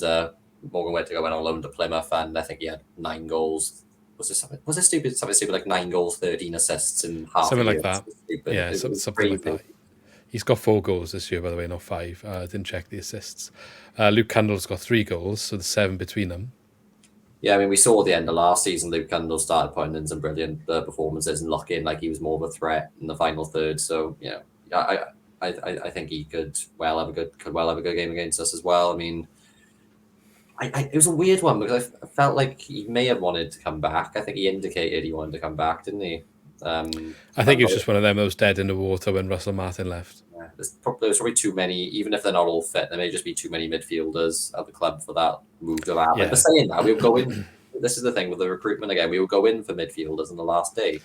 Morgan Whittaker went on loan to Plymouth, and I think he had 9 goals. Was it stupid? Something stupid like 9 goals, 13 assists in half. Something a like year. that. Yeah, something like that. He's got 4 goals this year, by the way, not 5. I didn't check the assists. Luke Candle's got 3 goals, so there's 7 between them. Yeah, I mean, we saw at the end of last season, Luke Candle started putting in some brilliant performances and looking like he was more of a threat in the final third. So, I think he could well have a good game against us as well. I mean, it was a weird one because I felt like he may have wanted to come back. I think he indicated he wanted to come back, didn't he? I think it was just one of them that was dead in the water when Russell Martin left. Yeah, there's probably too many, even if they're not all fit, there may just be too many midfielders at the club for that move to happen. Yeah. But saying that, we would go in. This is the thing with the recruitment again. We would go in for midfielders on the last day.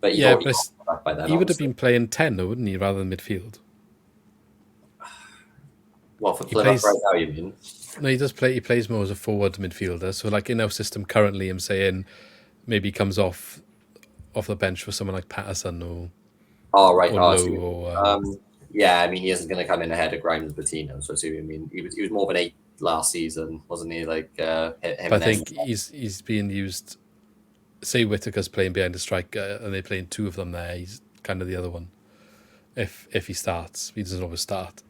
But he would have been playing 10, though, wouldn't he, rather than midfield? Well, for Plymouth right now, you mean? No, he does play. He plays more as a forward midfielder. So, like in our system currently, I'm saying maybe he comes off the bench for someone like Patterson or. Oh right. Yeah, I mean, he isn't going to come in ahead of Grimes Bettino. So, I mean, he was more of an 8 last season, wasn't he? Like him. But I think he's being used. Say Whittaker's playing behind the striker, and they're playing 2 of them there. He's kind of the other one. If he starts, he doesn't always start.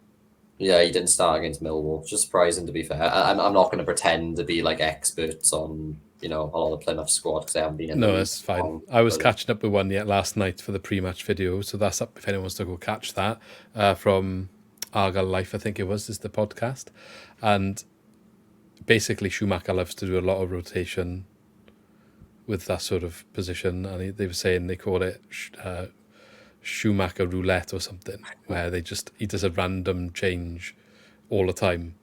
Yeah, he didn't start against Millwall. It's just surprising, to be fair. I'm not going to pretend to be like experts on a lot of the Plymouth squad because I haven't been in. No, that's fine. I was catching up with one last night for the pre-match video, so that's up if anyone wants to go catch that from Argyle Life, I think it was, is the podcast. And basically Schumacher loves to do a lot of rotation with that sort of position, and they were saying they call it Schumacher roulette or something, where he does a random change all the time,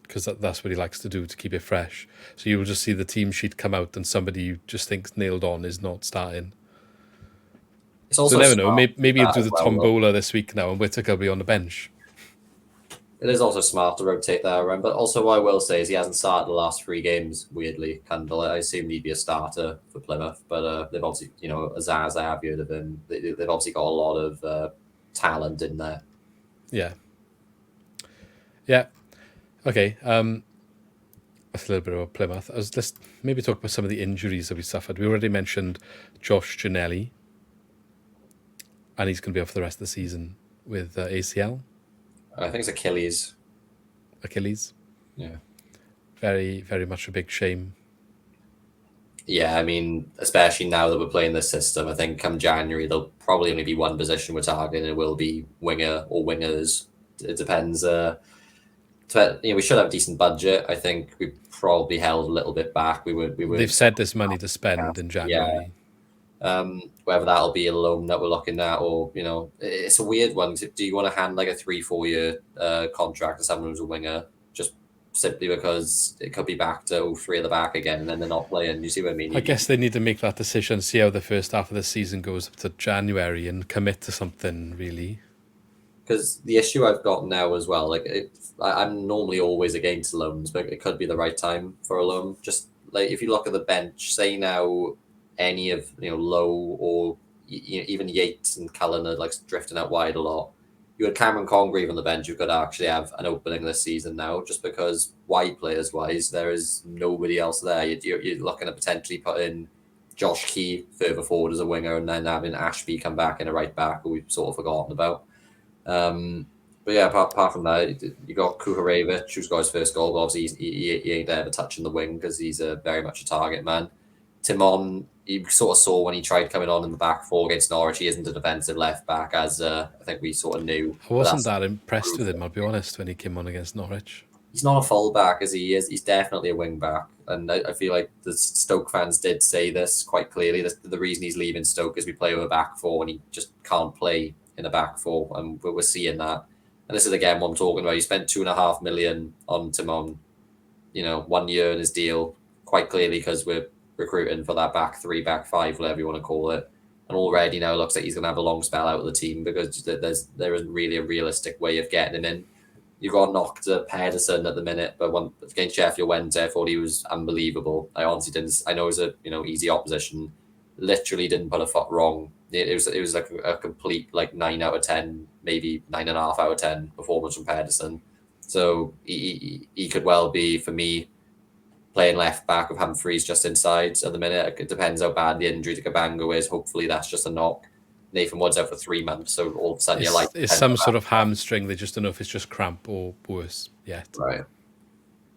because that's what he likes to do to keep it fresh. So you will just see the team sheet come out and somebody you just think's nailed on is not starting. So you never know. Maybe he'll do the tombola this week now and Whittaker will be on the bench. It is also smart to rotate there around, but also what I will say is he hasn't started the last 3 games, weirdly. Candle, I assume he'd be a starter for Plymouth, but they've obviously, Azaz, I have heard of him. They've obviously got a lot of talent in there. Yeah. Yeah. Okay. That's a little bit about Plymouth. Let's maybe talk about some of the injuries that we suffered. We already mentioned Josh Ginnelly, and he's going to be off for the rest of the season with ACL. I think it's Achilles. Yeah. Very, very much a big shame. Yeah, I mean, especially now that we're playing this system, I think come January, there'll probably only be one position we're targeting. It will be winger or wingers. It depends. We should have a decent budget. I think we probably held a little bit back. They've said there's money to spend in January. Yeah. Whether that'll be a loan that we're looking at, or it's a weird one. Do you want to hand like a 3-4 year contract to someone who's a winger just simply because it could be back to 3 at the back again and then they're not playing? You see what I mean? I guess they need to make that decision, see how the first half of the season goes up to January and commit to something really. Because the issue I've got now as well, I'm normally always against loans, but it could be the right time for a loan. Just like if you look at the bench, say now any of Lowe or even Yates and Cullen are like drifting out wide a lot. you had Cameron Congreve on the bench. You've got to actually have an opening this season now, just because wide players wise, there is nobody else there. You're looking at potentially putting Josh Key further forward as a winger, and then having Ashby come back in a right back, who we've sort of forgotten about. But yeah, apart from that, you got Kuharevich, who's got his first goal. But obviously, he ain't ever touching the wing because he's very much a target man. Timon, you sort of saw when he tried coming on in the back four against Norwich, he isn't a defensive left back, as I think we sort of knew. I wasn't that impressed with him, I'll be honest, when he came on against Norwich. He's not a full back as he is. He's definitely a wing back. And I feel like the Stoke fans did say this quite clearly. The reason he's leaving Stoke is we play with a back four and he just can't play in a back four. And we're seeing that. And this is again what I'm talking about. He spent $2.5 million on Timon, 1 year in his deal, quite clearly because we're recruiting for that back three, back five, whatever you want to call it. And already now it looks like he's going to have a long spell out of the team because there isn't really a realistic way of getting him in. You got knocked Pedersen at the minute, but against Sheffield Wednesday, I thought he was unbelievable. I honestly didn't. I know it was a easy opposition. Literally didn't put a foot wrong. It was like a complete 9 out of 10, maybe 9.5 out of 10 performance from Pedersen. So he could well be, for me, playing left back with Humphreys just inside at the minute. It depends how bad the injury to Cabango is. Hopefully that's just a knock. Nathan Wood's out for 3 months, so all of a sudden it's some sort of hamstring. They just don't know if it's just cramp or worse yet. Right.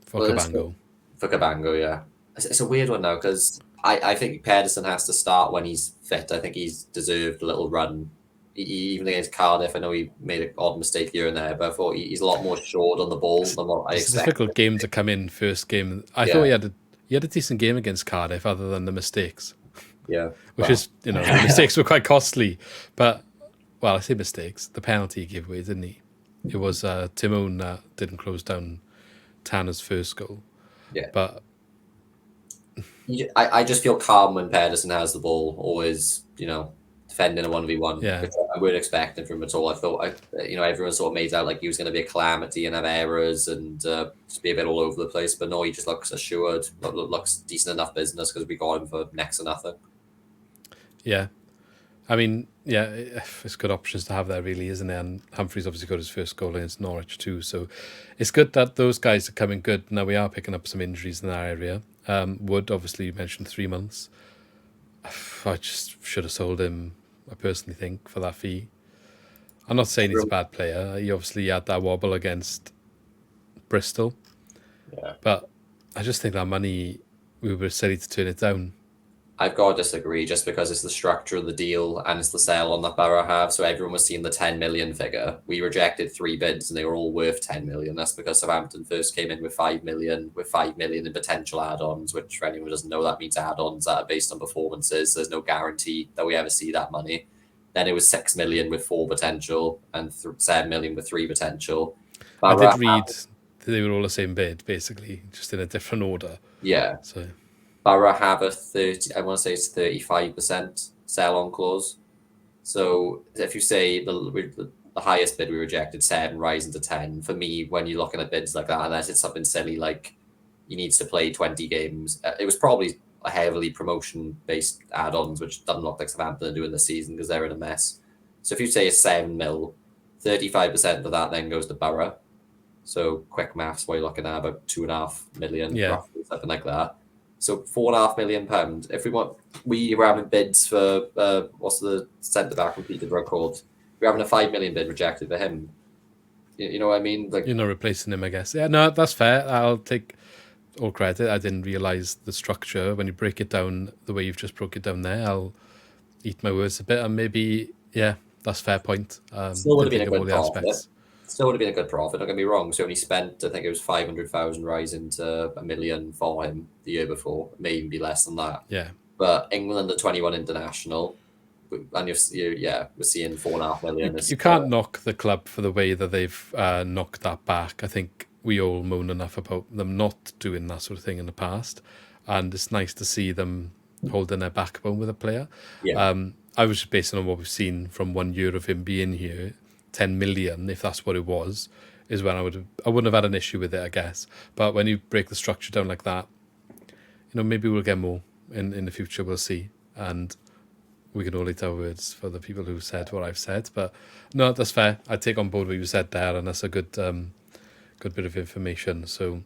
For Cabango. For Cabango, yeah. It's a weird one now because I think Pedersen has to start when he's fit. I think he's deserved a little run. Even against Cardiff, I know he made an odd mistake here and there, but I thought he's a lot more short on the ball than what I expected. It's a difficult game to come in first game. I thought he had a decent game against Cardiff, other than the mistakes. Yeah, the mistakes were quite costly. But I say mistakes. The penalty he gave away, didn't he? It was Timon that didn't close down Tanner's first goal. Yeah, but I just feel calm when Pedersen has the ball, always defending a 1v1. Yeah, which I weren't expecting from him at all. I thought everyone sort of made out like he was going to be a calamity and have errors and just be a bit all over the place. But no, he just looks assured, looks decent enough business because we got him for next to nothing. Yeah. I mean, yeah, it's good options to have there, really, isn't it? And Humphreys obviously got his first goal against Norwich too. So it's good that those guys are coming good. Now we are picking up some injuries in that area. Wood, obviously, you mentioned 3 months. I just should have sold him, I personally think, for that fee. I'm not saying he's a bad player. He obviously had that wobble against Bristol. Yeah. But I just think that money, we were silly to turn it down. I've got to disagree just because it's the structure of the deal and it's the sale on that Borough have. So everyone was seeing the 10 million figure. We rejected 3 bids and they were all worth 10 million. That's because Southampton first came in with 5 million in potential add-ons, which for anyone who doesn't know, that means add-ons that are based on performances. There's no guarantee that we ever see that money. Then it was 6 million with 4 potential and 7 million with 3 potential. I did read they were all the same bid, basically, just in a different order. Yeah. So Borough have a 35% sell-on clause. So if you say the highest bid we rejected, 7, rising to 10, for me, when you're looking at bids like that, unless it's something silly like he needs to play 20 games, it was probably a heavily promotion-based add-ons, which doesn't look like Southampton are doing this season because they're in a mess. So if you say it's 7 mil, 35% of that then goes to Borough. So quick maths, what you're looking at, about 2.5 million, roughly, something like that. So £4.5 million. If we were having bids for what's the centre back from Peterborough called? We're having a 5 million bid rejected for him. You know what I mean? Like, you're not replacing him, I guess. Yeah, no, that's fair. I'll take all credit. I didn't realise the structure. When you break it down the way you've just broke it down there, I'll eat my words a bit. And maybe, yeah, that's a fair point. Still would have been a good profit. Still would have been a good profit. Don't get me wrong. So only spent, I think it was 500,000 rising to $1 million for him the year before. It may even be less than that. Yeah. But England under 21 international, and we're seeing $4.5 million. You can't knock the club for the way that they've knocked that back. I think we all moan enough about them not doing that sort of thing in the past, and it's nice to see them holding their backbone with a player. Yeah. I was just basing on what we've seen from 1 year of him being here. 10 million, if that's what it was, is when I wouldn't have had an issue with it, I guess. But when you break the structure down like that, maybe we'll get more in the future. We'll see. And we can all eat our words for the people who said what I've said. But no, that's fair. I take on board what you said there, and that's a good good bit of information. So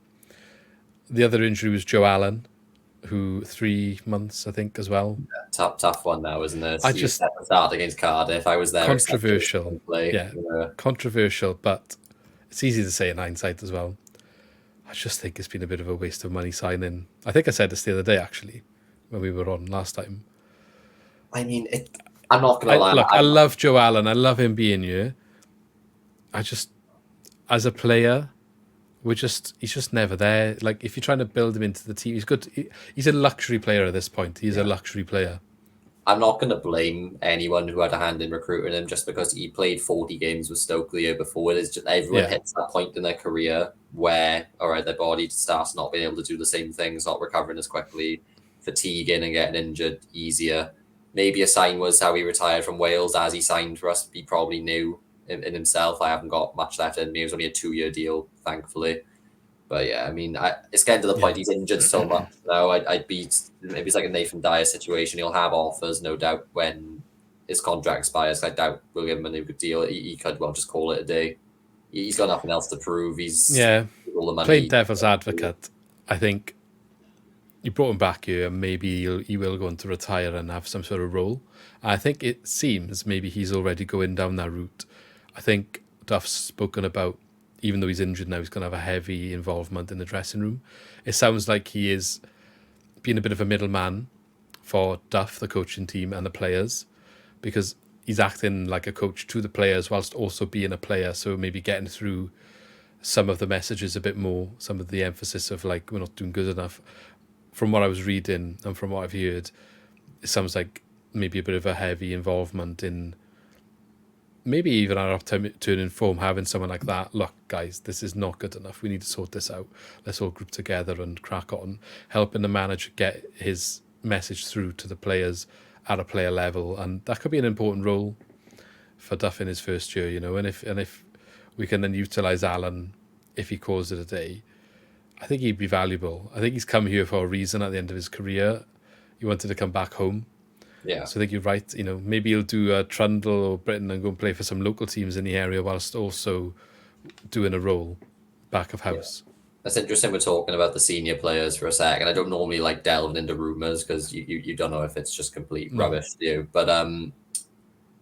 the other injury was Joe Allen, who 3 months, I think, as well. Tough one now, isn't it? I You just set the start against Cardiff. I was there. controversial, play. controversial, but it's easy to say in hindsight as well. I just think it's been a bit of a waste of money signing. I think I said this the other day, actually, when we were on last time. I mean, I'm not going to lie. Look, I love Joe Allen. I love him being here. I just, as a player, he's just never there. Like, if you're trying to build him into the team, he's good. He's a luxury player at this point. He's a luxury player. I'm not going to blame anyone who had a hand in recruiting him just because he played 40 games with Stoke the year before. It is just everyone hits that point in their career where, all right, their body starts not being able to do the same things, not recovering as quickly, fatiguing and getting injured easier. Maybe a sign was how he retired from Wales as he signed for us. He probably knew in himself, I haven't got much left in me. It was only a 2-year deal, thankfully. But yeah, I mean, it's getting to the point he's injured so much now. I'd be, maybe it's like a Nathan Dyer situation. He'll have offers, no doubt, when his contract expires. I doubt we'll give him a new deal. He could well just call it a day. He's got nothing else to prove. He's all the money. Playing devil's advocate, I think you brought him back here, and maybe he will go on to retire and have some sort of role. I think it seems maybe he's already going down that route. I think Duff's spoken about, even though he's injured now, he's going to have a heavy involvement in the dressing room. It sounds like he is being a bit of a middleman for Duff, the coaching team, and the players, because he's acting like a coach to the players whilst also being a player. So maybe getting through some of the messages a bit more, some of the emphasis of like, we're not doing good enough. From what I was reading and from what I've heard, it sounds like maybe a bit of a heavy involvement in maybe even our upturning form, having someone like that. Look, guys, this is not good enough. We need to sort this out. Let's all group together and crack on, helping the manager get his message through to the players at a player level. And that could be an important role for Duff in his first year, you know. And if we can then utilise Alan, if he calls it a day, I think he'd be valuable. I think he's come here for a reason at the end of his career. He wanted to come back home. Yeah. So I think you're right. You know, maybe he'll do a Trundle or Britain and go and play for some local teams in the area whilst also doing a role back of house. Yeah. That's interesting. We're talking about the senior players for a sec, and I don't normally like delving into rumours because you don't know if it's just complete rubbish to you. But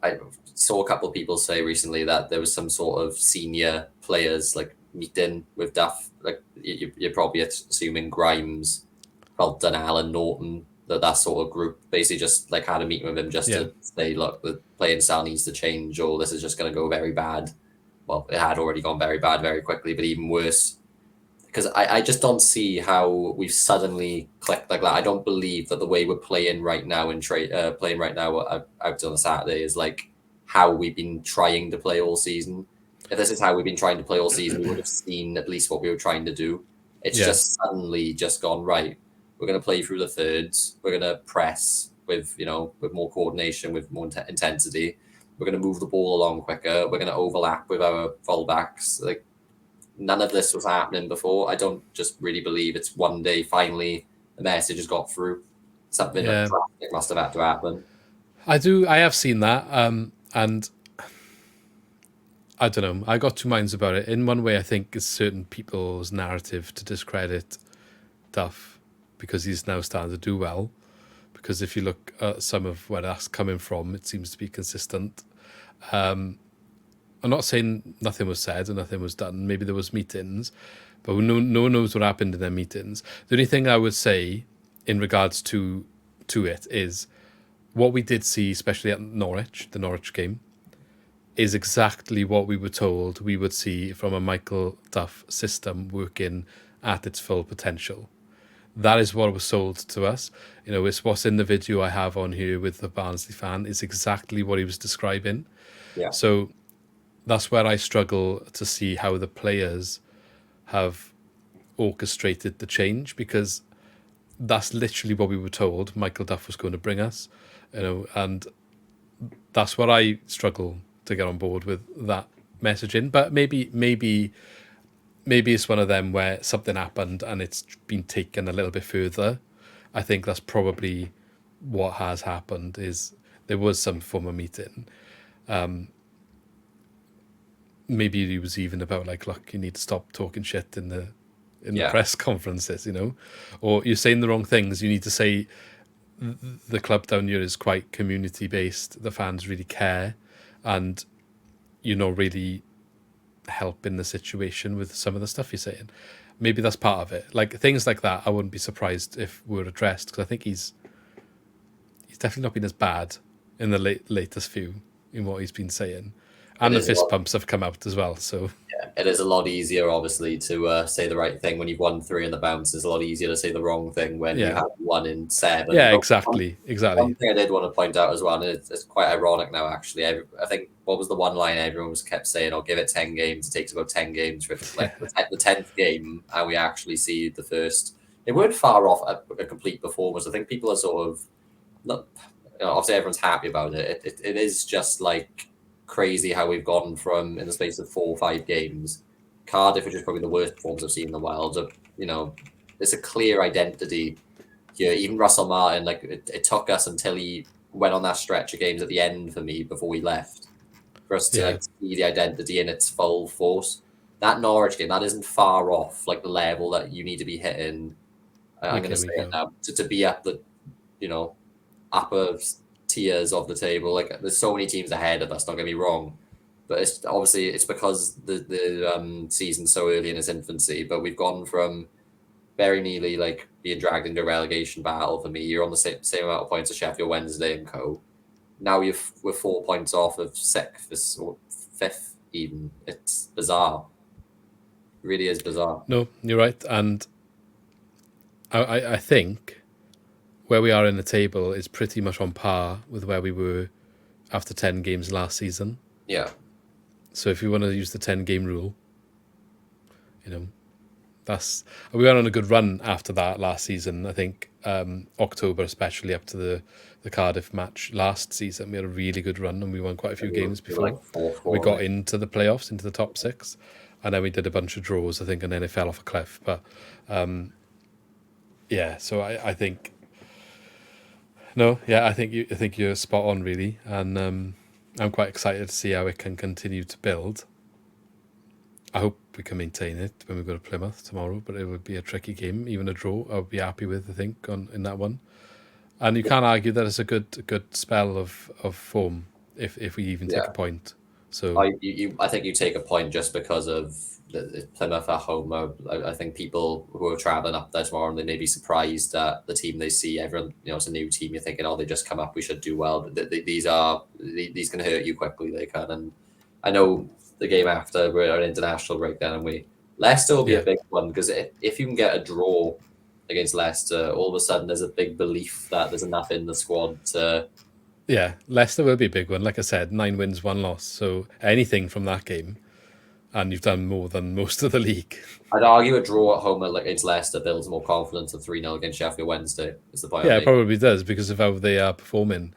I saw a couple of people say recently that there was some sort of senior players like meeting with Duff. Like you're probably assuming Grimes, Felton, Allen, Norton. That sort of group basically just like had a meeting with him just to say, look, the playing style needs to change, or this is just going to go very bad. Well, it had already gone very bad very quickly, but even worse. Because I just don't see how we've suddenly clicked like that. I don't believe that the way we're playing right now playing right now out on a Saturday is like how we've been trying to play all season. If this is how we've been trying to play all season, we would have seen at least what we were trying to do. It's just suddenly just gone right. We're going to play through the thirds. We're going to press with more coordination, with more intensity. We're going to move the ball along quicker. We're going to overlap with our fullbacks. Like none of this was happening before. I don't just really believe it's one day finally the message has got through. Something drastic must have had to happen. I have seen that, and I don't know. I got two minds about it. In one way, I think it's certain people's narrative to discredit Duff, because he's now starting to do well. Because if you look at some of where that's coming from, it seems to be consistent. I'm not saying nothing was said and nothing was done. Maybe there was meetings, but no one knows what happened in their meetings. The only thing I would say in regards to it is what we did see, especially at Norwich, the Norwich game, is exactly what we were told we would see from a Michael Duff system working at its full potential. That is what was sold to us. You know, it's what's in the video I have on here with the Barnsley fan is exactly what he was describing. Yeah. So that's where I struggle to see how the players have orchestrated the change, because that's literally what we were told Michael Duff was going to bring us. You know, and that's what I struggle to get on board with, that messaging. But maybe it's one of them where something happened and it's been taken a little bit further. I think that's probably what has happened, is there was some form of meeting. Maybe it was even about like, look, you need to stop talking shit in the press conferences, or you're saying the wrong things. You need to say the club down here is quite community based. The fans really care, and you're not really helping the situation with some of the stuff you're saying. Maybe that's part of it. Like things like that, I wouldn't be surprised if were addressed, because I think he's definitely not been as bad in the latest few in what he's been saying, and the fist pumps have come out as well. So it is a lot easier, obviously, to say the right thing when you've won 3 in the bounce. It's a lot easier to say the wrong thing when you have 1 in 7. Yeah, but exactly. One thing I did want to point out as well, and it's quite ironic now, actually. I think, what was the one line everyone kept saying? I'll give it 10 games. It takes about 10 games for it to like the 10th game, and we actually see the first. It weren't far off a complete performance. I think people are sort of not. Obviously, everyone's happy about it. It is just like crazy how we've gone from, in the space of 4 or 5 games, Cardiff, which is probably the worst performance I've seen in a while. There's a clear identity here. Even Russell Martin, like it took us until he went on that stretch of games at the end for me before we left for us to like see the identity in its full force. That Norwich game, that isn't far off like the level that you need to be hitting. I'm going to say it now, to be at the upper tiers of the table. Like there's so many teams ahead of us, don't get me wrong, but it's because the season's so early in its infancy. But we've gone from very nearly like being dragged into a relegation battle. For me, you're on the same amount of points as Sheffield Wednesday and co. Now we're 4 points off of 6th or 5th even. It's bizarre. It really is bizarre. No, you're right. And I think where we are in the table is pretty much on par with where we were after 10 games last season. Yeah. So if you want to use the 10-game rule, we went on a good run after that last season. I think October, especially up to the Cardiff match last season, we had a really good run and we won quite a few games before. We got into the playoffs, into the top 6, and then we did a bunch of draws, I think, and then it fell off a cliff. But so I think. No, yeah, I think you're spot on, really, and I'm quite excited to see how it can continue to build. I hope we can maintain it when we go to Plymouth tomorrow, but it would be a tricky game. Even a draw, I would be happy with, I think, in that one. And you can't argue that it's a good spell of form if we even take a point. So I think you take a point just because of the Plymouth at home. I think people who are traveling up there tomorrow, they may be surprised at the team they see. Everyone, it's a new team. You're thinking, they just come up, we should do well. These can hurt you quickly. They can, and I know the game after we're an international breakdown, and Leicester will be a big one, because if you can get a draw against Leicester, all of a sudden there's a big belief that there's enough in the squad to. Yeah, Leicester will be a big one. Like I said, 9 wins, 1 loss. So anything from that game, and you've done more than most of the league. I'd argue a draw at home against Leicester builds more confidence than 3-0 against Sheffield Wednesday, is the point. Yeah, it probably does, because of how they are performing.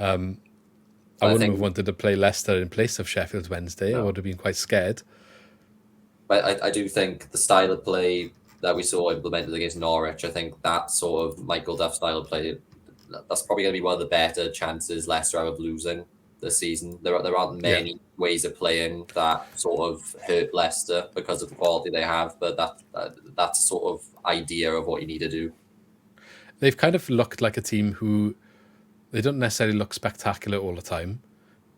I wouldn't have wanted to play Leicester in place of Sheffield Wednesday. No. I would have been quite scared. But I do think the style of play that we saw implemented against Norwich, I think that sort of Michael Duff style of play, that's probably going to be one of the better chances Leicester have of losing this season. There aren't many ways of playing that sort of hurt Leicester because of the quality they have, but that's sort of idea of what you need to do. They've kind of looked like a team who, they don't necessarily look spectacular all the time,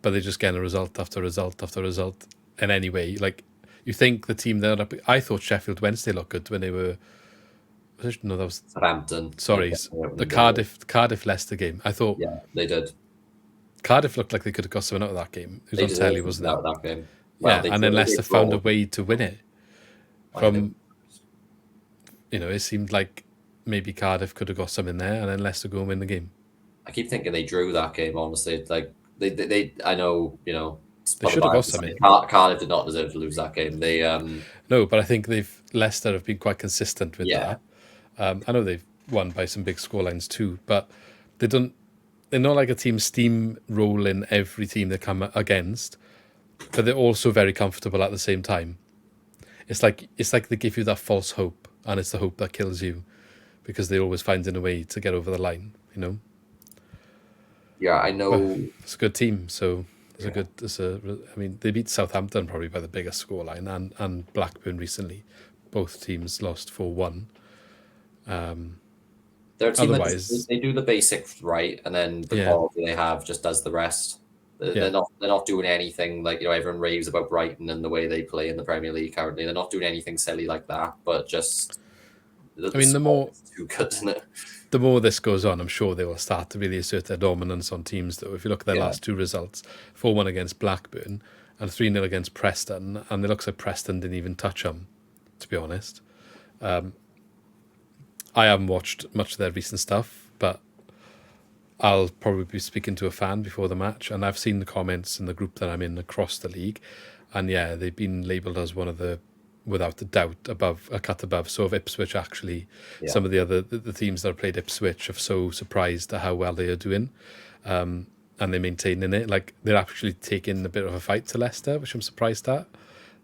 but they just get a result after result after result in any way. Like, you think the team they're up, I thought Sheffield Wednesday looked good when they were. No, that was Southampton. Sorry, the Cardiff Leicester game. I thought they did. Cardiff looked like they could have got something out of that game. It was on telly, wasn't it? That game. Well, and then Leicester found a way to win it. It seemed like maybe Cardiff could have got something there, and then Leicester go and win the game. I keep thinking they drew that game. Honestly, like they I know, they should have got something. Cardiff did not deserve to lose that game. They no, but I think Leicester have been quite consistent with that. I know they've won by some big scorelines too, but they're not like a team steamrolling every team they come against, but they're also very comfortable at the same time. It's like they give you that false hope, and it's the hope that kills you, because they're always finding a way to get over the line, Yeah, I know. Well, it's a good team, so I mean, they beat Southampton probably by the biggest scoreline, and Blackburn recently. Both teams lost 4-1. They're a team that Otherwise, they do the basics right, and then the yeah, quality they have just does the rest. yeah. They're not doing anything like, everyone raves about Brighton and the way they play in the Premier League currently. They're not doing anything silly like that, but just I the mean, squad is too good, isn't it? the more this goes on, I'm sure they will start to really assert their dominance on teams. Though, if you look at their Yeah, last two results, 4-1 against Blackburn and 3-0 against Preston, and it looks like Preston didn't even touch them. To be honest, I haven't watched much of their recent stuff, but I'll probably be speaking to a fan before the match, and I've seen the comments in the group that I'm in across the league, and yeah, they've been labelled as one of the, without a doubt, above a cut above. So, if Ipswich actually, yeah, some of the teams that have played Ipswich are so surprised at how well they are doing, and they're maintaining it. Like, they're actually taking a bit of a fight to Leicester, which I'm surprised at.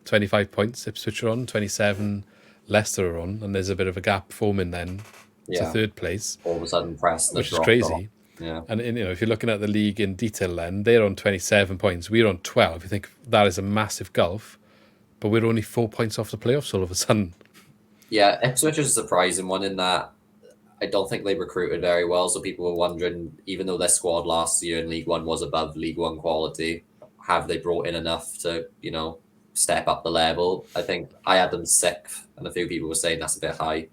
25 points Ipswich are on, 27 Leicester are on, and there's a bit of a gap forming then to yeah. third place, All of a sudden, Preston have which is dropped off. crazy. Yeah, And if you're looking at the league in detail, then they're on 27 points. We're on 12. You think that is a massive gulf, but we're only 4 points off the playoffs all of a sudden. yeah. Ipswich is a surprising one in that I don't think they recruited very well. So people were wondering, even though their squad last year in League One was above League One quality, have they brought in enough to, step up the level? I think I had them sixth, and a few people were saying that's a bit high.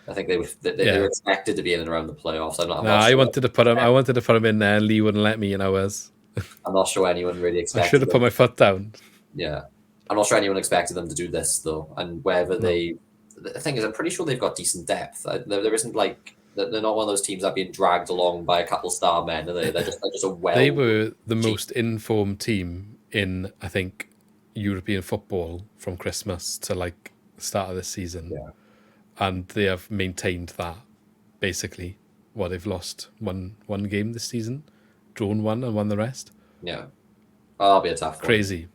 I think they were Yeah. expected to be in and around the playoffs. I'm Nah, not I sure. wanted to put him. I wanted to put him in there. And Lee wouldn't let me, and I was. I'm not sure anyone really I should expected have put them. my foot down. Yeah, I'm not sure anyone expected them to do this though, and whether No, The thing is, I'm pretty sure they've got decent depth. There isn't like they're not one of those teams that are being dragged along by a couple star men. Are they? They're just a they well. were the most informed team in, I think, European football from Christmas to like the start of this season, Yeah, and they have maintained that. Basically, they've lost one game this season, drawn one, and won the rest. yeah. Oh, that'll be a tough one. Crazy.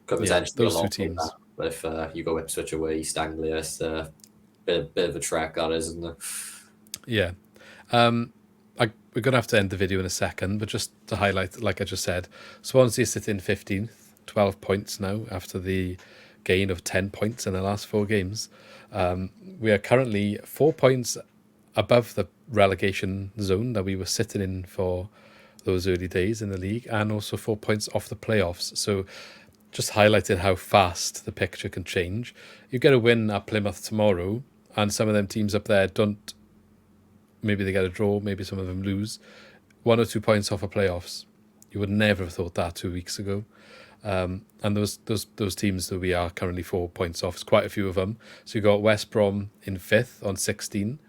Could Yeah, potentially be a those two lot like teams. that if you go Ipswich away, East Anglia. It's a bit of a trek, that is, isn't it? Yeah. We're going to have to end the video in a second, but just to highlight, like I just said, Swansea sit in 15th, 12 points now after the gain of 10 points in the last 4 games. We are currently 4 points above the relegation zone that we were sitting in for those early days in the league, and also 4 points off the playoffs. So just highlighted how fast the picture can change. You get a win at Plymouth tomorrow, and some of them teams up there don't. Maybe they get a draw, maybe some of them lose. 1 or 2 points off of playoffs. You would never have thought that 2 weeks ago. And those teams that we are currently 4 points off, is quite a few of them. So you got West Brom in 5th on 16,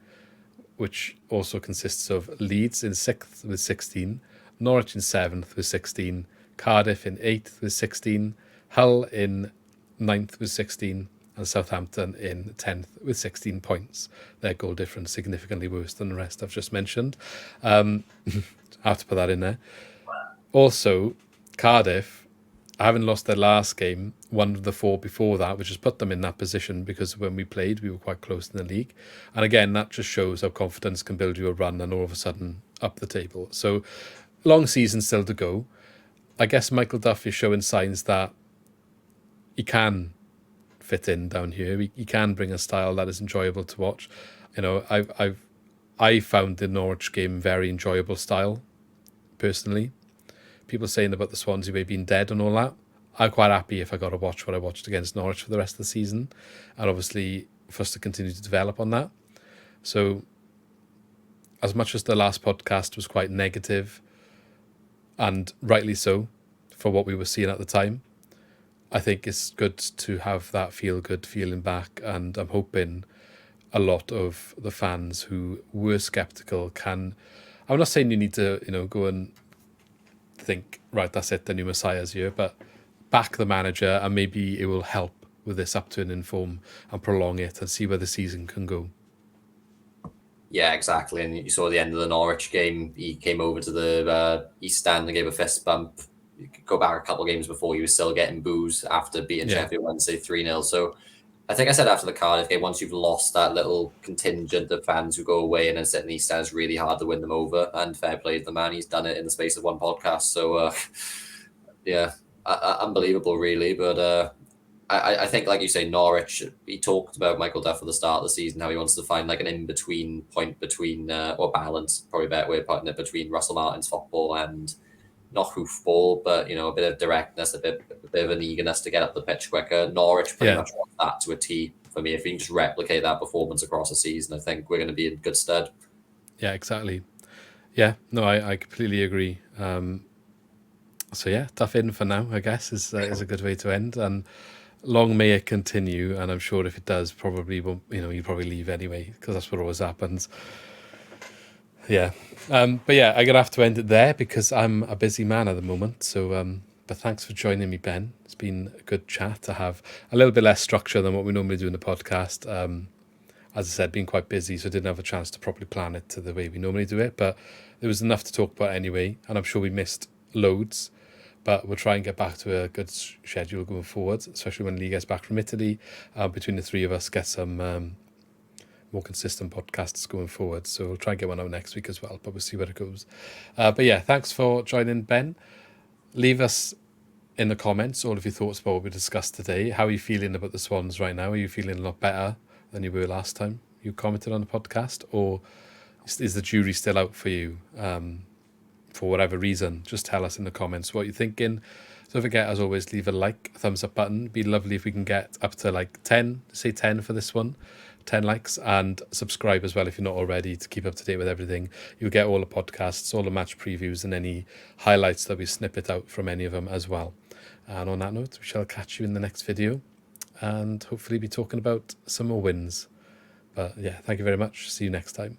which also consists of Leeds in 6th with 16, Norwich in 7th with 16, Cardiff in 8th with 16, Hull in 9th with 16, and Southampton in 10th with 16 points. Their goal difference significantly worse than the rest I've just mentioned. I have to put that in there. Also, Cardiff, having lost their last game, one of the 4 before that, which has put them in that position because when we played, we were quite close in the league. And again, that just shows how confidence can build you a run and all of a sudden up the table. So, long season still to go. I guess Michael Duff is showing signs that he can fit in down here. He can bring a style that is enjoyable to watch. I found the Norwich game very enjoyable style, personally. People saying about the Swansea way being dead and all that. I'm quite happy if I got to watch what I watched against Norwich for the rest of the season, and obviously for us to continue to develop on that. So, as much as the last podcast was quite negative, and rightly so, for what we were seeing at the time, I think it's good to have that feel-good feeling back, and I'm hoping a lot of the fans who were sceptical can... I'm not saying you need to, go and think, right, that's it, the new Messiah's here, but back the manager, and maybe it will help with this upturn in form and prolong it and see where the season can go. Yeah, exactly. And you saw the end of the Norwich game. He came over to the East Stand and gave a fist bump. You could go back a couple of games before, he was still getting boos after beating Sheffield Wednesday 3-0. So I think I said after the Cardiff game, once you've lost that little contingent of fans who go away and then sit in the stand, it's really hard to win them over. And fair play to the man, he's done it in the space of one podcast. So, yeah, unbelievable, really. But I think, like you say, Norwich, he talked about Michael Duff at the start of the season, how he wants to find like an in-between point between, or balance, probably a better way of putting it, between Russell Martin's football and not hoofball, but a bit of directness, a bit of an eagerness to get up the pitch quicker. Norwich pretty much wants that to a T for me. If we can just replicate that performance across a season, I think we're going to be in good stead. Yeah, exactly. Yeah, no, I completely agree. So yeah, tough in for now, I guess, is a good way to end. And long may it continue. And I'm sure if it does, probably won't. You'll probably leave anyway, because that's what always happens. Yeah. But yeah, I'm gonna have to end it there because I'm a busy man at the moment. So but thanks for joining me, Ben. It's been a good chat to have a little bit less structure than what we normally do in the podcast. As I said, been quite busy, so I didn't have a chance to properly plan it to the way we normally do it. But there was enough to talk about anyway, and I'm sure we missed loads. But we'll try and get back to a good schedule going forward, especially when Lee gets back from Italy. Between the three of us, get some more consistent podcasts going forward. So we'll try and get one out next week as well, but we'll see where it goes. But yeah, thanks for joining, Ben. Leave us in the comments all of your thoughts about what we discussed today. How are you feeling about the Swans right now? Are you feeling a lot better than you were last time you commented on the podcast? Or is the jury still out for you for whatever reason? Just tell us in the comments what you're thinking. Don't forget, as always, leave a like, a thumbs up button. It'd be lovely if we can get up to like 10, say 10 for this one. 10 likes, and subscribe as well if you're not already, to keep up to date with everything. You'll get all the podcasts, all the match previews, and any highlights that we snippet out from any of them as well. And on that note, we shall catch you in the next video and hopefully be talking about some more wins. But yeah, thank you very much. See you next time.